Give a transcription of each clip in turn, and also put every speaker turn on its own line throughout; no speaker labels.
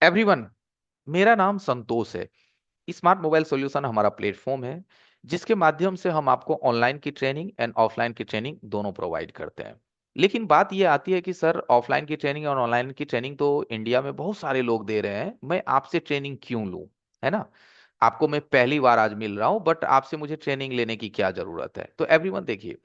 Everyone, मेरा नाम संतोष है। स्मार्ट मोबाइल सॉल्यूशन हमारा प्लेटफॉर्म है जिसके माध्यम से हम आपको ऑनलाइन की ट्रेनिंग एंड ऑफलाइन की ट्रेनिंग दोनों प्रोवाइड करते हैं। लेकिन बात यह आती है कि सर, ऑफलाइन की ट्रेनिंग और ऑनलाइन की ट्रेनिंग तो इंडिया में बहुत सारे लोग दे रहे हैं, मैं आपसे ट्रेनिंग क्यों लूं? है ना? आपको मैं पहली बार आज मिल रहा हूं, बट आपसे मुझे ट्रेनिंग लेने की क्या जरूरत है? तो एवरीवन देखिए,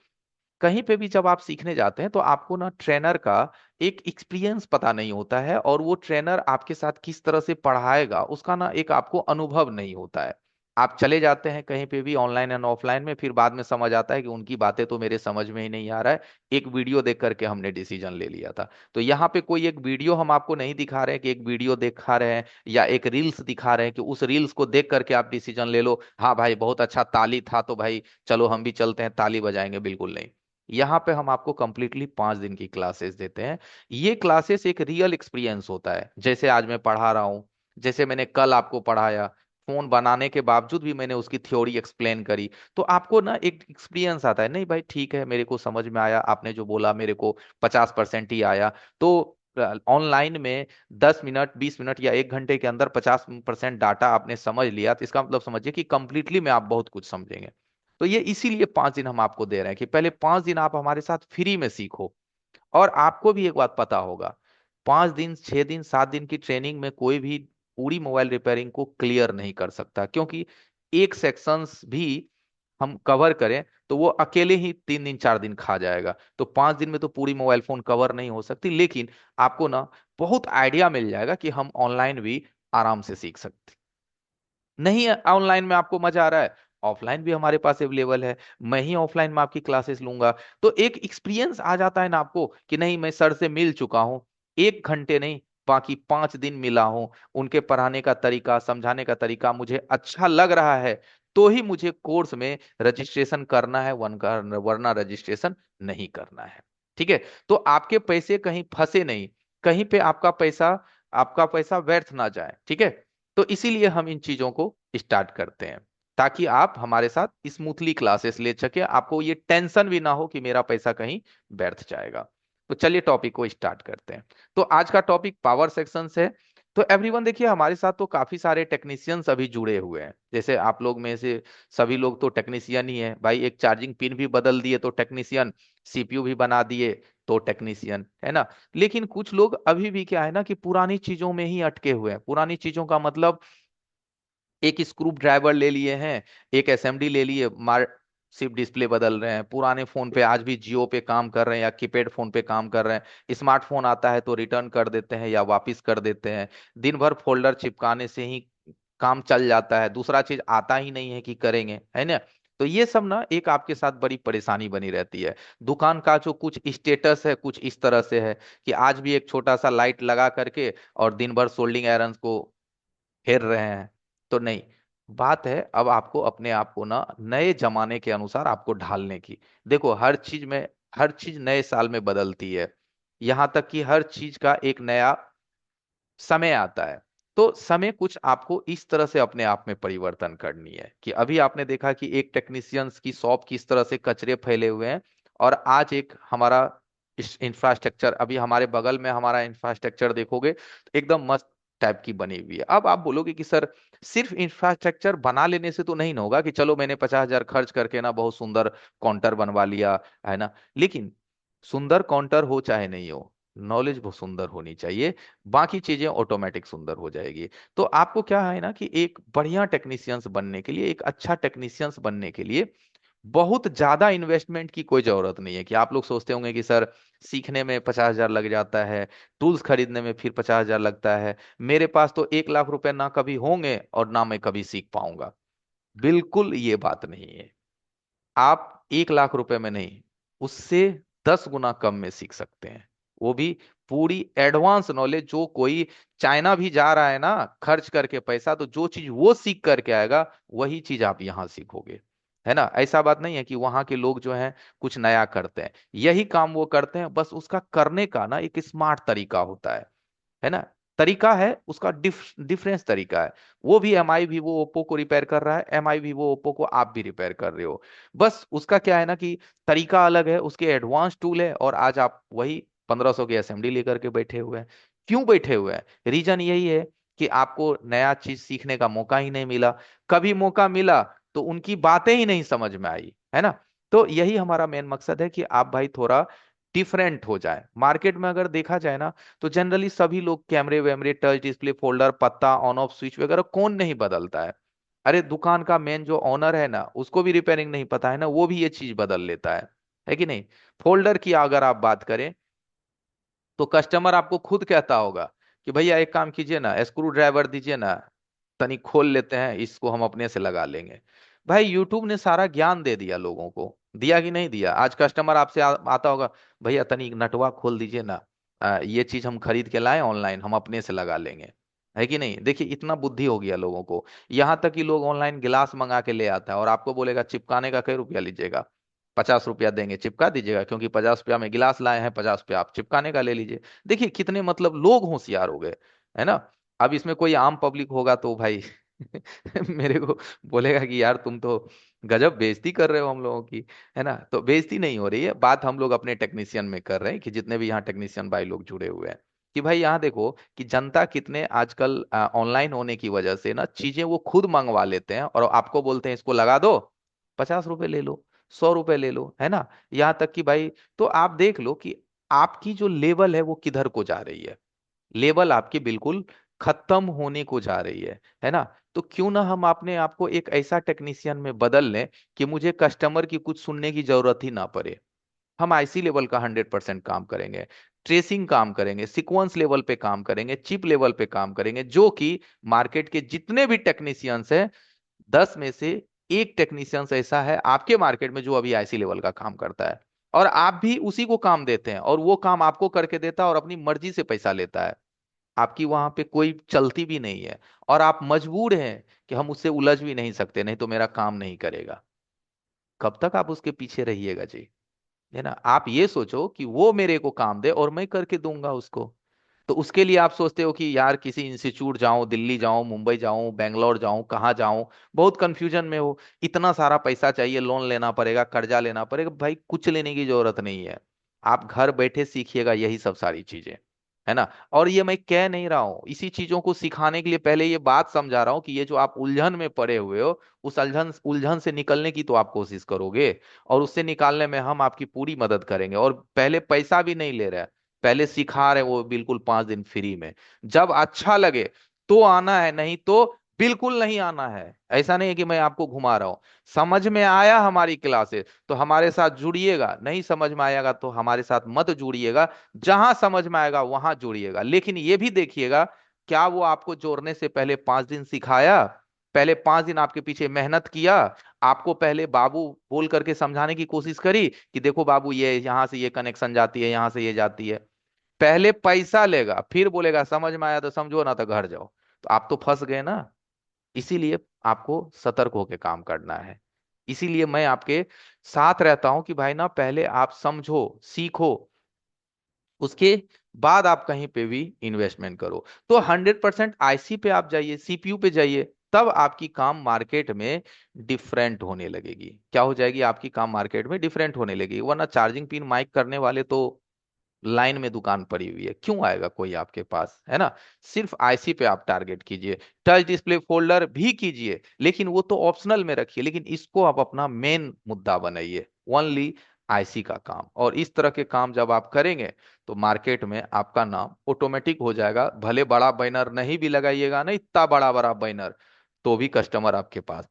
कहीं पे भी जब आप सीखने जाते हैं तो आपको ना ट्रेनर का एक एक्सपीरियंस पता नहीं होता है, और वो ट्रेनर आपके साथ किस तरह से पढ़ाएगा उसका ना एक आपको अनुभव नहीं होता है। आप चले जाते हैं कहीं पे भी ऑनलाइन एंड ऑफलाइन में, फिर बाद में समझ आता है कि उनकी बातें तो मेरे समझ में ही नहीं आ रहा है, एक वीडियो देख करके हमने डिसीजन ले लिया था। तो यहाँ पे कोई एक वीडियो हम आपको नहीं दिखा रहे हैं कि एक वीडियो दिखा रहे हैं या एक रील्स दिखा रहे हैं कि उस रील्स को देख करके आप डिसीजन ले लो, हाँ भाई बहुत अच्छा ताली था तो भाई चलो हम भी चलते हैं ताली बजाएंगे। बिल्कुल नहीं। यहाँ पे हम आपको कंप्लीटली 5 दिन की क्लासेस देते हैं। ये क्लासेस एक रियल एक्सपीरियंस होता है, जैसे आज मैं पढ़ा रहा हूँ, जैसे मैंने कल आपको पढ़ाया। फोन बनाने के बावजूद भी मैंने उसकी थ्योरी एक्सप्लेन करी, तो आपको ना एक एक्सपीरियंस आता है, नहीं भाई ठीक है मेरे को समझ में आया, आपने जो बोला मेरे को 50% ही आया। तो ऑनलाइन में 10 मिनट 20 मिनट या 1 घंटे के अंदर 50% डाटा आपने समझ लिया, तो इसका मतलब समझिए कि कंप्लीटली में आप बहुत कुछ समझेंगे। तो ये इसीलिए 5 दिन हम आपको दे रहे हैं कि पहले 5 दिन आप हमारे साथ फ्री में सीखो। और आपको भी एक बात पता होगा, 5 दिन 6 दिन 7 दिन की ट्रेनिंग में कोई भी पूरी मोबाइल रिपेयरिंग को क्लियर नहीं कर सकता, क्योंकि एक सेक्शंस भी हम कवर करें तो वो अकेले ही 3 दिन 4 दिन खा जाएगा। तो 5 दिन में तो पूरी मोबाइल फोन कवर नहीं हो सकती, लेकिन आपको ना बहुत आइडिया मिल जाएगा कि हम ऑनलाइन भी आराम से सीख सकते। नहीं है ऑनलाइन में आपको मजा आ रहा है, ऑफलाइन भी हमारे पास अवेलेबल है, मैं ही ऑफलाइन में आपकी क्लासेस लूंगा। तो एक एक्सपीरियंस आ जाता है ना आपको कि नहीं मैं सर से मिल चुका हूँ, 1 घंटे नहीं बाकी 5 दिन मिला हूँ, उनके पढ़ाने का तरीका समझाने का तरीका मुझे अच्छा लग रहा है, तो ही मुझे कोर्स में रजिस्ट्रेशन करना है, वरना रजिस्ट्रेशन नहीं करना है। ठीक है? तो आपके पैसे कहीं फंसे नहीं, कहीं पे आपका पैसा व्यर्थ ना जाए। ठीक है? तो इसीलिए हम इन चीजों को स्टार्ट करते हैं, ताकि आप हमारे साथ स्मूथली क्लासेस ले सके, आपको ये टेंशन भी ना हो कि मेरा पैसा कहीं व्यर्थ जाएगा। तो चलिए टॉपिक को स्टार्ट करते हैं। तो आज का टॉपिक पावर सेक्शन है। तो एवरीवन देखिए, हमारे साथ तो काफी सारे टेक्नीशियंस अभी जुड़े हुए हैं, जैसे आप लोग में से सभी लोग तो टेक्नीशियन ही है भाई, एक चार्जिंग पिन भी बदल दिए तो टेक्नीशियन, सीपीयू भी बना दिए तो टेक्नीशियन, है ना? लेकिन कुछ लोग अभी भी क्या है ना कि पुरानी चीजों में ही अटके हुए हैं। पुरानी चीजों का मतलब, एक स्क्रू ड्राइवर ले लिए हैं, एक एसएमडी ले लिए, मार सिर्फ डिस्प्ले बदल रहे हैं। पुराने फोन पे आज भी जियो पे काम कर रहे हैं या कीपैड फोन पे काम कर रहे हैं। स्मार्टफोन आता है तो रिटर्न कर देते हैं या वापस कर देते हैं। दिन भर फोल्डर चिपकाने से ही काम चल जाता है, दूसरा चीज आता ही नहीं है कि करेंगे, है ना? तो ये सब ना एक आपके साथ बड़ी परेशानी बनी रहती है। दुकान का जो कुछ स्टेटस है कुछ इस तरह से है कि आज भी एक छोटा सा लाइट लगा करके और दिन भर सोल्डिंग आयरन को फेर रहे हैं। तो नहीं, बात है अब आपको अपने आप को ना नए जमाने के अनुसार आपको ढालने की। देखो, हर चीज नए साल में बदलती है, यहाँ तक कि हर चीज का एक नया समय आता है। तो समय कुछ आपको इस तरह से अपने आप में परिवर्तन करनी है कि अभी आपने देखा कि एक टेक्नीशियंस की शॉप किस तरह से कचरे फैले हुए हैं, और आज एक हमारा इंफ्रास्ट्रक्चर, अभी हमारे बगल में हमारा इंफ्रास्ट्रक्चर देखोगे तो एकदम मस्त टाइप की बनी हुई है। अब आप बोलोगे कि सर, सिर्फ इंफ्रास्ट्रक्चर बना लेने से तो नहीं ना होगा कि चलो मैंने 50,000 खर्च करके ना बहुत सुंदर काउंटर बनवा लिया, है ना? लेकिन सुंदर काउंटर हो चाहे नहीं हो, नॉलेज बहुत सुंदर होनी चाहिए, बाकी चीजें ऑटोमेटिक सुंदर हो जाएगी। तो आपको क्या है ना कि एक बढ़िया टेक्नीशियंस बनने के लिए, एक अच्छा टेक्नीशियंस बनने के लिए बहुत ज्यादा इन्वेस्टमेंट की कोई जरूरत नहीं है। कि आप लोग सोचते होंगे कि सर, सीखने में 50,000 लग जाता है, टूल्स खरीदने में फिर 50,000 लगता है, मेरे पास तो 1 लाख रुपए ना कभी होंगे और ना मैं कभी सीख पाऊंगा। बिल्कुल ये बात नहीं है। आप 1 लाख रुपए में नहीं, उससे 10 गुना कम में सीख सकते हैं, वो भी पूरी एडवांस नॉलेज। जो कोई चाइना भी जा रहा है ना खर्च करके पैसा, तो जो चीज वो सीख करके आएगा वही चीज आप यहाँ सीखोगे, है ना? ऐसा बात नहीं है कि वहां के लोग जो हैं कुछ नया करते हैं, यही काम वो करते हैं, बस उसका करने का ना एक स्मार्ट तरीका होता है ना? तरीका है उसका, डिफरेंस तरीका है। वो भी एमआई भी वो ओप्पो को रिपेयर कर रहा है, एमआई भी वो ओप्पो को आप भी रिपेयर कर रहे हो। बस उसका क्या है ना कि तरीका अलग है, उसके एडवांस टूल है, और आज आप वही 1500 की असेंबली लेकर के बैठे हुए हैं। क्यों बैठे हुए हैं? रीजन यही है कि आपको नया चीज सीखने का मौका ही नहीं मिला। कभी मौका मिला तो उनकी बातें ही नहीं समझ में आई, है ना। तो यही हमारा मेन मकसद है कि आप भाई थोड़ा डिफरेंट हो जाए। मार्केट में अगर देखा जाए ना, तो जनरली सभी लोग कैमरे वैमरे, टच डिस्प्ले, फोल्डर, पत्ता, ऑन ऑफ स्विच वगैरह कौन नहीं बदलता है। अरे दुकान का मेन जो ओनर है ना, उसको भी रिपेयरिंग नहीं पता है ना, वो भी ये चीज बदल लेता है कि नहीं। फोल्डर की अगर आप बात करें, तो कस्टमर आपको खुद कहता होगा कि भैया एक काम कीजिए ना, स्क्रू ड्राइवर दीजिए ना, तनी खोल लेते हैं इसको, हम अपने से लगा लेंगे। भाई यूट्यूब ने सारा ज्ञान दे दिया लोगों को, दिया कि नहीं दिया। आज कस्टमर आपसे आता होगा, भैया तनी नटवा खोल दीजिए ना, ये चीज हम खरीद के लाए ऑनलाइन, हम अपने से लगा लेंगे, है कि नहीं। देखिए इतना बुद्धि हो गया लोगों को। यहाँ तक कि लोग ऑनलाइन गिलास मंगा के ले आता है और आपको बोलेगा चिपकाने का कई रुपया लीजिएगा, 50 रुपया देंगे चिपका दीजिएगा, क्योंकि 50 रुपया में गिलास लाए हैं, 50 रुपया आप चिपकाने का ले लीजिए। देखिए कितने मतलब लोग होशियार हो गए, है ना। अब इसमें कोई आम पब्लिक होगा तो भाई मेरे को बोलेगा कि यार तुम तो गजब बेइज्जती कर रहे हो हम लोगों की, है ना। तो बेइज्जती नहीं हो रही है, बात हम लोग अपने टेक्नीशियन में कर रहे हैं, कि जितने भी यहाँ टेक्नीशियन भाई लोग जुड़े हुए हैं, कि भाई यहाँ देखो कि जनता कितने आजकल ऑनलाइन होने की वजह से ना चीजें वो खुद मंगवा लेते हैं और आपको बोलते हैं इसको लगा दो, 50 रुपए ले लो, 100 रुपए ले लो, है ना। यहाँ तक कि भाई, तो आप देख लो कि आपकी जो लेवल है वो किधर को जा रही है। लेवल आपकी बिल्कुल खत्म होने को जा रही है ना। तो क्यों ना हम अपने आप को एक ऐसा टेक्नीशियन में बदल लें कि मुझे कस्टमर की कुछ सुनने की जरूरत ही ना पड़े। हम आईसी लेवल का 100% काम करेंगे, ट्रेसिंग काम करेंगे, सीक्वेंस लेवल पे काम करेंगे, चिप लेवल पे काम करेंगे, जो कि मार्केट के जितने भी टेक्नीशियंस हैं, 10 में से एक टेक्नीशियंस ऐसा है आपके मार्केट में जो अभी आईसी लेवल का काम करता है, और आप भी उसी को काम देते हैं और वो काम आपको करके देता है और अपनी मर्जी से पैसा लेता है। आपकी वहां पे कोई चलती भी नहीं है, और आप मजबूर हैं कि हम उससे उलझ भी नहीं सकते, नहीं तो मेरा काम नहीं करेगा। कब तक आप उसके पीछे रहिएगा जी, है ना। आप ये सोचो कि वो मेरे को काम दे और मैं करके दूंगा उसको। तो उसके लिए आप सोचते हो कि यार किसी इंस्टीट्यूट जाऊं, दिल्ली जाऊं, मुंबई जाऊं, बेंगलोर जाऊं, कहाँ जाऊं, बहुत कंफ्यूजन में हो, इतना सारा पैसा चाहिए, लोन लेना पड़ेगा, कर्जा लेना पड़ेगा। भाई कुछ लेने की जरूरत नहीं है, आप घर बैठे सीखिएगा यही सब सारी चीजें, है ना। और ये मैं कह नहीं रहा हूं, इसी चीजों को सिखाने के लिए पहले ये बात समझा रहा हूं कि ये जो आप उलझन में पड़े हुए हो, उस उलझन उलझन से निकलने की तो आप कोशिश करोगे, और उससे निकालने में हम आपकी पूरी मदद करेंगे। और पहले पैसा भी नहीं ले रहे हैं, पहले सिखा रहे हैं वो बिल्कुल 5 दिन फ्री में। जब अच्छा लगे तो आना है, नहीं तो बिल्कुल नहीं आना है। ऐसा नहीं है कि मैं आपको घुमा रहा हूं। समझ में आया हमारी क्लासेस तो हमारे साथ जुड़िएगा, नहीं समझ में आएगा तो हमारे साथ मत जुड़िएगा। जहां समझ में आएगा वहां जुड़िएगा, लेकिन ये भी देखिएगा, क्या वो आपको जोड़ने से पहले 5 दिन सिखाया, पहले 5 दिन आपके पीछे मेहनत किया, आपको पहले बाबू बोल करके समझाने की कोशिश करी कि देखो बाबू ये यहाँ से ये कनेक्शन जाती है, यहाँ से ये जाती है। पहले पैसा लेगा, फिर बोलेगा समझ में आया तो समझो ना तो घर जाओ, तो आप तो फंस गए ना। इसीलिए आपको सतर्क होकर काम करना है। इसीलिए मैं आपके साथ रहता हूं कि भाई ना पहले आप समझो, सीखो, उसके बाद आप कहीं पे भी इन्वेस्टमेंट करो। तो 100% आईसी पे आप जाइए, सीपीयू पे जाइए, तब आपकी काम मार्केट में डिफरेंट होने लगेगी। क्या हो जाएगी, आपकी काम मार्केट में डिफरेंट होने लगेगी। वरना चार्जिंग पिन माइक करने वाले तो लाइन में दुकान पड़ी हुई है, क्यों आएगा कोई आपके पास, है ना। सिर्फ आईसी पे आप टारगेट कीजिए, टच डिस्प्ले फोल्डर भी कीजिए, लेकिन वो तो ऑप्शनल में रखिए, लेकिन इसको आप अपना मेन मुद्दा बनाइए, ओनली आईसी का काम। और इस तरह के काम जब आप करेंगे तो मार्केट में आपका नाम ऑटोमेटिक हो जाएगा। भले बड़ा बैनर नहीं भी लगाइएगा ना, इतना बड़ा बड़ा बैनर, तो भी कस्टमर आपके पास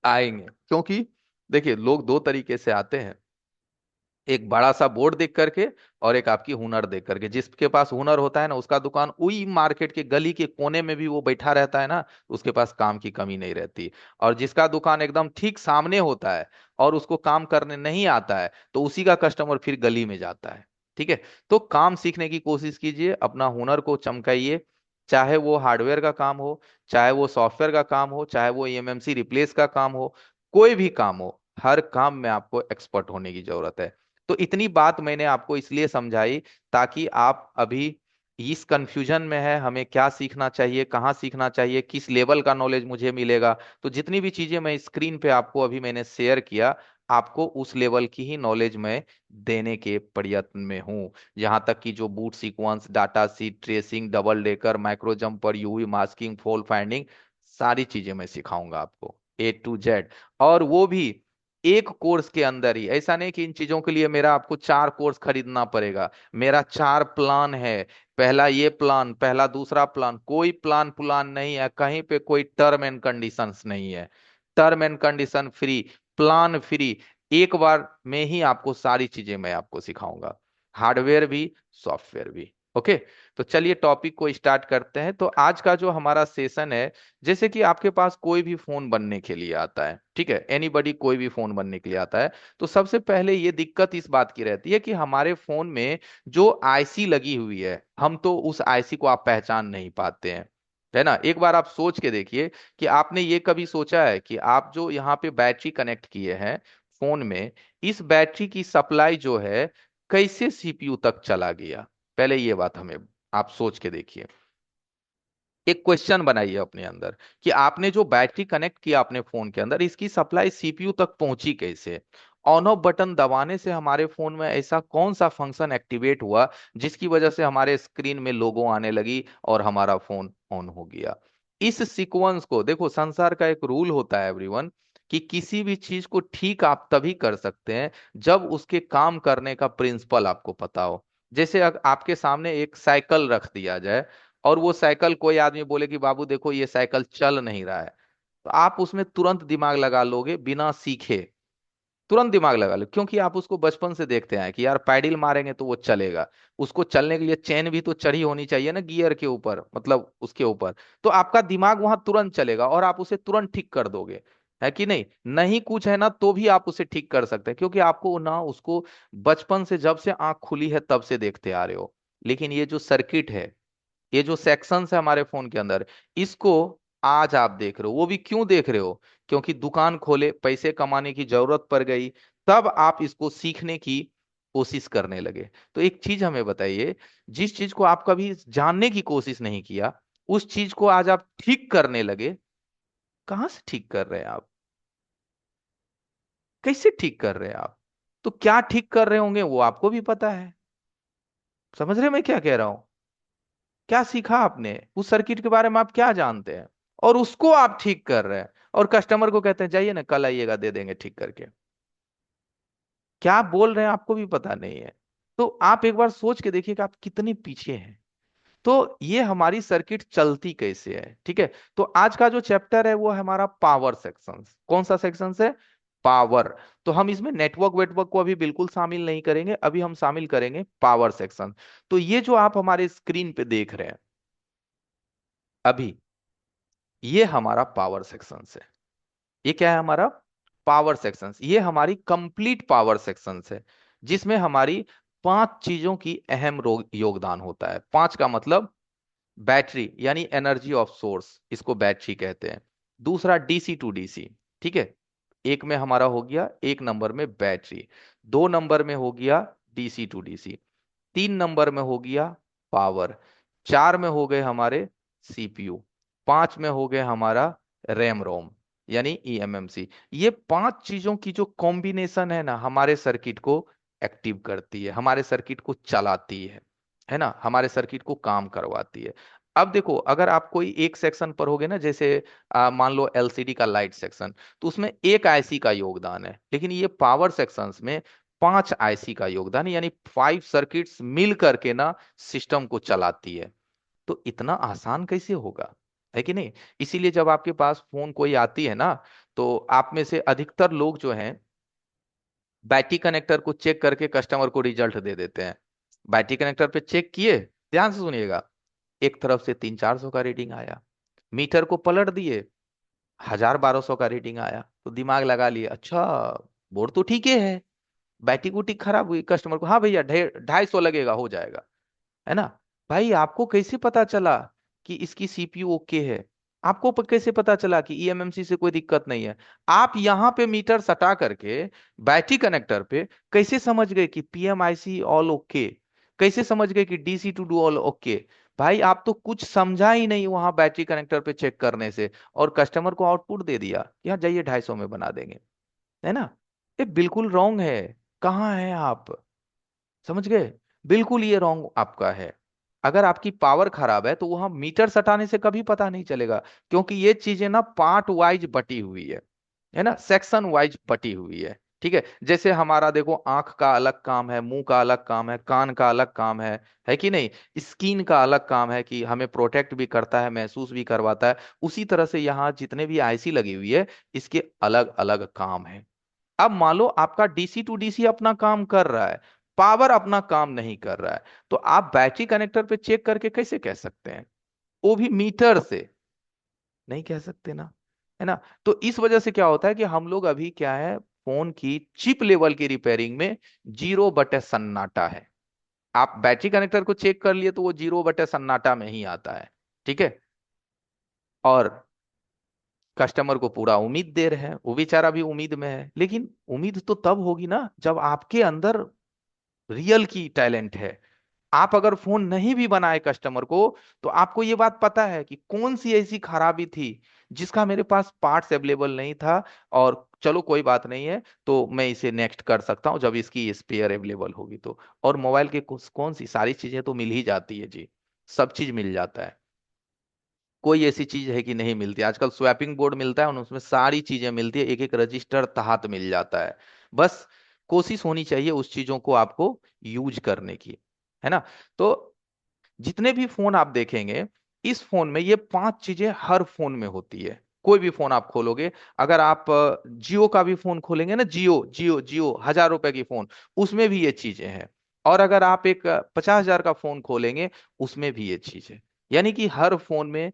आएंगे। क्योंकि देखिए लोग दो तरीके से आते हैं, एक बड़ा सा बोर्ड देख करके और एक आपकी हुनर देख करके। जिसके पास हुनर होता है ना, उसका दुकान वही मार्केट के गली के कोने में भी वो बैठा रहता है ना, उसके पास काम की कमी नहीं रहती। और जिसका दुकान एकदम ठीक सामने होता है और उसको काम करने नहीं आता है, तो उसी का कस्टमर फिर गली में जाता है। ठीक है। तो काम सीखने की कोशिश कीजिए, अपना हुनर को चमकाइए, चाहे वो हार्डवेयर का काम हो, चाहे वो सॉफ्टवेयर का काम हो, चाहे वो ईएमएमसी रिप्लेस का काम हो, कोई भी काम हो, हर काम में आपको एक्सपर्ट होने की जरूरत है। तो इतनी बात मैंने आपको इसलिए समझाई ताकि आप अभी इस कंफ्यूजन में है, हमें क्या सीखना चाहिए, कहाँ सीखना चाहिए, किस लेवल का नॉलेज मुझे मिलेगा। तो जितनी भी चीजें मैं स्क्रीन पे आपको अभी मैंने शेयर किया, आपको उस लेवल की ही नॉलेज मैं देने के प्रयत्न में हूं। जहां तक कि जो boot sequence, data sheet, tracing, double decker, micro jumper, UV masking, fault finding, सारी चीजें मैं सिखाऊंगा आपको A to Z। और वो भी एक कोर्स के अंदर ही। ऐसा नहीं कि इन चीजों के लिए मेरा आपको 4 कोर्स खरीदना पड़ेगा। मेरा 4 प्लान है। पहला ये प्लान, पहला दूसरा प्लान, कोई प्लान पुलान नहीं है कहीं पे, कोई टर्म एंड कंडीशंस नहीं है। Term and condition free, plan free. एक बार में ही आपको सारी चीजें मैं आपको सिखाऊंगा, हार्डवेयर भी, सॉफ्टवेयर भी। ओके। तो चलिए टॉपिक को स्टार्ट करते हैं। तो आज का जो हमारा सेशन है, जैसे कि आपके पास कोई भी फोन बनने के लिए आता है, ठीक है, एनीबडी कोई भी फोन बनने के लिए आता है, तो सबसे पहले ये दिक्कत इस बात की रहती है कि हमारे फोन में जो आईसी लगी हुई है, हम तो उस आईसी को आप पहचान नहीं पाते हैं, है ना। एक बार आप सोच के देखिए कि आपने ये कभी सोचा है कि आप जो यहाँ पे बैटरी कनेक्ट किए हैं फोन में, इस बैटरी की सप्लाई जो है कैसे सीपीयू तक चला गया। पहले ये बात हमें आप सोच के देखिए। एक क्वेश्चन बनाइए अपने अंदर कि आपने जो बैटरी कनेक्ट किया अपने फोन के अंदर, इसकी सप्लाई सीपीयू तक पहुंची कैसे। ऑन ऑफ बटन दबाने से हमारे फोन में ऐसा कौन सा फंक्शन एक्टिवेट हुआ जिसकी वजह से हमारे स्क्रीन में लोगो आने लगी और हमारा फोन ऑन हो गया। इस सीक्वेंस को देखो, संसार का एक रूल होता है एवरीवन, कि किसी भी चीज को ठीक आप तभी कर सकते हैं जब उसके काम करने का प्रिंसिपल आपको पता हो। जैसे आपके सामने एक साइकिल रख दिया जाए और वो साइकिल कोई आदमी बोले कि बाबू देखो ये साइकिल चल नहीं रहा है, तो आप उसमें तुरंत दिमाग लगा लोगे बिना सीखे। तुरंत दिमाग लगा लो, क्योंकि आप उसको बचपन से देखते हैं कि यार पैडल मारेंगे तो वो चलेगा। उसको चलने के लिए चेन भी तो चढ़ी होनी चाहिए ना गियर के ऊपर, मतलब उसके ऊपर। तो आपका दिमाग वहां तुरंत चलेगा और आप उसे तुरंत ठीक कर दोगे, है कि नहीं। नहीं कुछ है ना तो भी आप उसे ठीक कर सकते हैं, क्योंकि आपको ना उसको बचपन से, जब से आंख खुली है तब से देखते आ रहे हो। लेकिन ये जो सर्किट है, ये जो सेक्शंस है हमारे फोन के अंदर, इसको आज आप देख रहे हो। वो भी क्यों देख रहे हो? क्योंकि दुकान खोले, पैसे कमाने की जरूरत पड़ गई, तब आप इसको सीखने की कोशिश करने लगे। तो एक चीज हमें बताइए, जिस चीज को आप कभी जानने की कोशिश नहीं किया, उस चीज को आज आप ठीक करने लगे। कहाँ से ठीक कर रहे हैं आप? कैसे ठीक कर रहे हैं आप? तो क्या ठीक कर रहे होंगे वो आपको भी पता है। समझ रहे मैं क्या कह रहा हूं? क्या सीखा आपने उस सर्किट के बारे में, आप क्या जानते हैं, और उसको आप ठीक कर रहे हैं। और कस्टमर को कहते हैं जाइए ना कल आइएगा दे देंगे ठीक करके। क्या बोल रहे हैं आपको भी पता नहीं है। तो आप एक बार सोच के देखिए कि आप कितने पीछे हैं। तो ये हमारी सर्किट चलती कैसे है, ठीक है। तो आज का जो चैप्टर है वो है हमारा पावर सेक्शन। कौन सा सेक्शन है? पावर। तो हम इसमें नेटवर्क वेटवर्क को अभी बिल्कुल शामिल नहीं करेंगे, अभी हम शामिल करेंगे पावर सेक्शन। तो ये जो आप हमारे स्क्रीन पे देख रहे हैं अभी, ये हमारा पावर सेक्शंस है। ये क्या है हमारा? Power sections. ये हमारी कंप्लीट पावर सेक्शंस है, जिसमें हमारी 5 चीजों की अहम योगदान होता है। 5 का मतलब बैटरी, यानी एनर्जी ऑफ सोर्स, इसको बैटरी कहते हैं। दूसरा डीसी टू डीसी, ठीक है। एक में हमारा हो गया, एक नंबर में बैटरी। 2 नंबर में हो गया डीसी टू डीसी। 3 नंबर में हो गया पावर। 4 में हो गए हमारे सीपीयू। 5 में हो गए हमारा रैम रोम, यानी ईएमएमसी। ये 5 चीजों की जो कॉम्बिनेशन है ना, हमारे सर्किट को एक्टिव करती है, हमारे सर्किट को चलाती है ना, हमारे सर्किट को काम करवाती है। अब देखो, अगर आप कोई एक सेक्शन पर होगे ना, जैसे मान लो एलसीडी का लाइट सेक्शन, तो उसमें एक आईसी का योगदान है। लेकिन ये पावर सेक्शंस में 5 आईसी का योगदान है, यानी 5 सर्किट्स मिल करके ना सिस्टम को चलाती है। तो इतना आसान कैसे होगा, है कि नहीं। इसीलिए जब आपके पास फोन कोई आती है ना, तो आप में से अधिकतर लोग जो हैं बैटरी कनेक्टर को चेक करके कस्टमर को रिजल्ट दे देते हैं। बैटरी कनेक्टर पे चेक किए, ध्यान से सुनिएगा, एक तरफ से 300-400 का रीडिंग आया। मीटर को पलट दिए, 1000-1200 का रीडिंग आया। तो दिमाग लगा लिए, अच्छा बोर्ड तो ठीक ही है, बैटरी बूटी खराब हुई। कस्टमर को, हाँ भैया 250 लगेगा, हो जाएगा, है ना। भाई आपको कैसे पता चला कि इसकी सीपीयू ओके है? आपको कैसे पता चला कि ईएमएमसी से कोई दिक्कत नहीं है? आप यहां पे मीटर सटा करके बैटरी कनेक्टर पे कैसे समझ गए कि पीएमआईसी ऑल ओके? कैसे समझ गए कि DC to do all okay? भाई आप तो कुछ समझा ही नहीं वहां बैटरी कनेक्टर पे चेक करने से, और कस्टमर को आउटपुट दे दिया कि हाँ जाइए 250 में बना देंगे, है ना। ये बिल्कुल रॉन्ग है। कहाँ है आप? समझ गए? बिल्कुल ये रॉन्ग आपका है। अगर आपकी पावर खराब है तो वहां मीटर सटाने से कभी पता नहीं चलेगा, क्योंकि ये चीजें ना पार्ट वाइज बटी हुई है ना, सेक्शन वाइज बटी हुई है। ठीक है, जैसे हमारा देखो आंख का अलग काम है, मुंह का अलग काम है, कान का अलग काम है कि नहीं? स्किन का अलग काम है कि हमें प्रोटेक्ट भी करता है, महसूस भी करवाता है। उसी तरह से यहाँ जितने भी आईसी लगी हुई है, इसके अलग अलग काम है। अब मान लो आपका डीसी टू डीसी अपना काम कर रहा है, पावर अपना काम नहीं कर रहा है, तो आप बैटरी कनेक्टर पे चेक करके कैसे कह सकते हैं? वो भी मीटर से नहीं कह सकते ना, है ना? तो इस वजह से क्या होता है कि हम लोग अभी क्या है, फोन की चिप लेवल की रिपेयरिंग में जीरो बटे सन्नाटा है। आप बैटरी कनेक्टर को चेक कर लिए तो वो जीरो बटे सन्नाटा में ही आता है। ठीक है। और कस्टमर को पूरा उम्मीद दे रहे हैं, वो बेचारा भी उम्मीद में है, लेकिन उम्मीद तो तब होगी ना जब आपके अंदर रियल की टैलेंट है। आप अगर फोन नहीं भी बनाए कस्टमर को, तो आपको ये बात पता है कि कौन सी ऐसी खराबी थी जिसका मेरे पास पार्ट्स अवेलेबल नहीं था, और चलो कोई बात नहीं है, तो मैं इसे नेक्स्ट कर सकता हूं जब इसकी स्पेयर अवेलेबल होगी तो। और मोबाइल के कौन सी सारी चीजें तो मिल ही जाती है जी, सब चीज मिल जाता है। कोई ऐसी चीज है कि नहीं मिलती? आजकल स्वैपिंग बोर्ड मिलता है और उसमें सारी चीजें मिलती है, एक एक रजिस्टर तहत मिल जाता है। बस कोशिश होनी चाहिए उस चीजों को आपको यूज करने की, है ना? तो जितने भी फोन आप देखेंगे, इस फोन में ये पांच चीजें हर फोन में होती है। कोई भी फोन आप खोलोगे, अगर आप जियो का भी फोन खोलेंगे ना, जियो जियो जियो 1,000 रुपए की फोन, उसमें भी ये चीजें हैं। और अगर आप एक 50,000 का फोन खोलेंगे, उसमें भी ये चीज है। यानी कि हर फोन में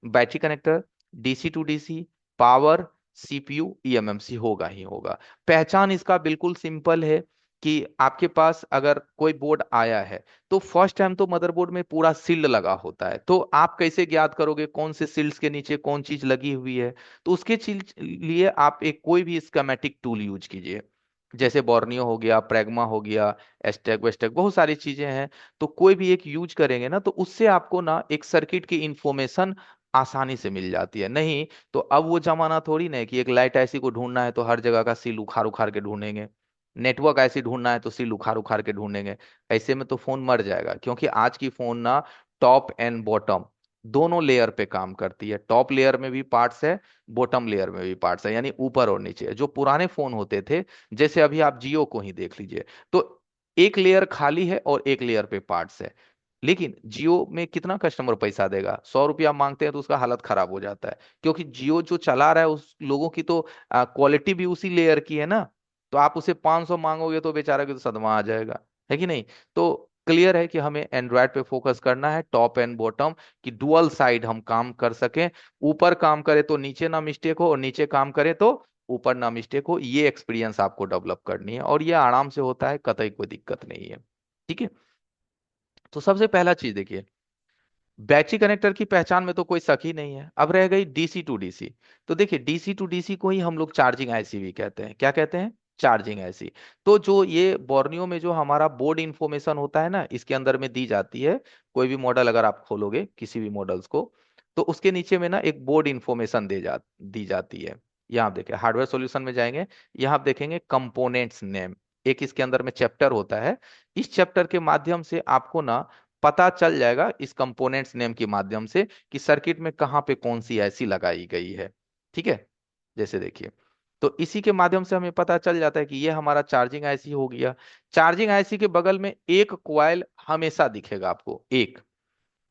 battery connector, DC to DC, power, CPU, eMMC होगा ही होगा। पहचान इसका बिल्कुल सिंपल है कि आपके पास अगर कोई बोर्ड आया है, तो फर्स्ट टाइम तो मदरबोर्ड में पूरा सील्ड लगा होता है, तो आप कैसे ज्ञात करोगे कौन से सील्ड्स के नीचे कौन चीज लगी हुई है? तो उसके चीज लिए आप एक कोई भी स्कीमेटिक टूल यूज कीजिए, जैसे बोर्नियो हो गया, प्रेगमा हो गया, एस्टेक वेस्टेक, बहुत सारी चीजें हैं। तो कोई भी एक यूज करेंगे ना, तो उससे आपको ना एक सर्किट की इंफॉर्मेशन आसानी से मिल जाती है। नहीं तो अब वो जमाना थोड़ी ना है कि एक लाइट ऐसी को ढूंढना है तो हर जगह का सील उखाड़ उखाड़ के ढूंढेंगे, नेटवर्क ऐसी ढूंढना है तो सील उखाड़ उखाड़ के ढूंढेंगे। ऐसे में तो फोन मर जाएगा, क्योंकि आज की फोन ना टॉप एंड बॉटम दोनों लेयर पे काम करती है। टॉप लेयर में भी पार्ट्स है, बॉटम लेयर में भी पार्ट्स है, यानी ऊपर और नीचे। जो पुराने फोन होते थे, जैसे अभी आप जियो को ही देख लीजिए, तो एक लेयर खाली है और एक लेयर पे पार्ट्स है। लेकिन जियो में कितना कस्टमर पैसा देगा? 100 रुपया मांगते हैं तो उसका हालत खराब हो जाता है, क्योंकि जियो जो चला रहा है उस लोगों की तो क्वालिटी भी उसी लेयर की है ना। तो आप उसे 500 मांगोगे तो बेचारा की तो सदमा आ जाएगा, है कि नहीं? तो क्लियर है कि हमें एंड्रॉयड पे फोकस करना है, टॉप एंड बॉटम, कि डुअल साइड हम काम कर सकें। ऊपर काम करे तो नीचे ना मिस्टेक हो, और नीचे काम करे तो ऊपर ना मिस्टेक हो। ये एक्सपीरियंस आपको डेवलप करनी है, और ये आराम से होता है, कतई कोई दिक्कत नहीं है। ठीक है। तो सबसे पहला चीज देखिए, बैटरी कनेक्टर की पहचान में तो कोई शक ही नहीं है। अब रह गई डीसी टू डीसी। तो देखिए, डीसी टू डीसी को ही हम लोग चार्जिंग आईसी भी कहते हैं। क्या कहते हैं? Charging IC. तो जो ये बोर्नियो में जो हमारा बोर्ड इंफॉर्मेशन होता है ना, इसके अंदर में दी जाती है। कोई भी मॉडल अगर आप खोलोगे किसी भी मॉडल्स को, तो उसके नीचे में ना एक बोर्ड इंफॉर्मेशन दी जाती है। यहाँ आप देखिए, हार्डवेयर सॉल्यूशन में जाएंगे, यहाँ आप देखेंगे कंपोनेंट्स नेम, एक इसके अंदर में चैप्टर होता है। इस चैप्टर के माध्यम से आपको ना पता चल जाएगा, इस कंपोनेंट्स नेम के माध्यम से, कि सर्किट में कहाँ पे कौन सी ऐसी लगाई गई है। ठीक है। जैसे देखिए, तो इसी के माध्यम से हमें पता चल जाता है कि ये हमारा चार्जिंग आईसी हो गया। चार्जिंग आईसी के बगल में एक क्वाइल हमेशा दिखेगा आपको, एक,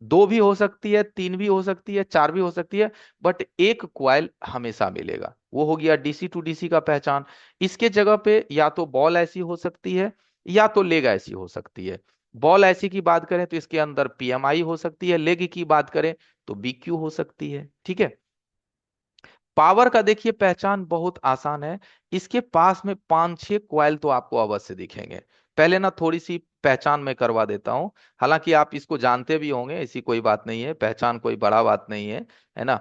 दो भी हो सकती है, तीन भी हो सकती है, चार भी हो सकती है, बट एक क्वाइल हमेशा मिलेगा। वो हो गया डीसी टू डीसी का पहचान। इसके जगह पे या तो बॉल ऐसी हो सकती है, या तो लेग ऐसी हो सकती है। बॉल ऐसी की बात करें तो इसके अंदर पीएमआई हो सकती है, लेग की बात करें तो बीक्यू हो सकती है। ठीक है। पावर का देखिए पहचान बहुत आसान है। इसके पास में पांच छह क्वाइल तो आपको अवश्य दिखेंगे। पहले ना थोड़ी सी पहचान मैं करवा देता हूं, हालांकि आप इसको जानते भी होंगे, ऐसी कोई बात नहीं है, पहचान कोई बड़ा बात नहीं है ना?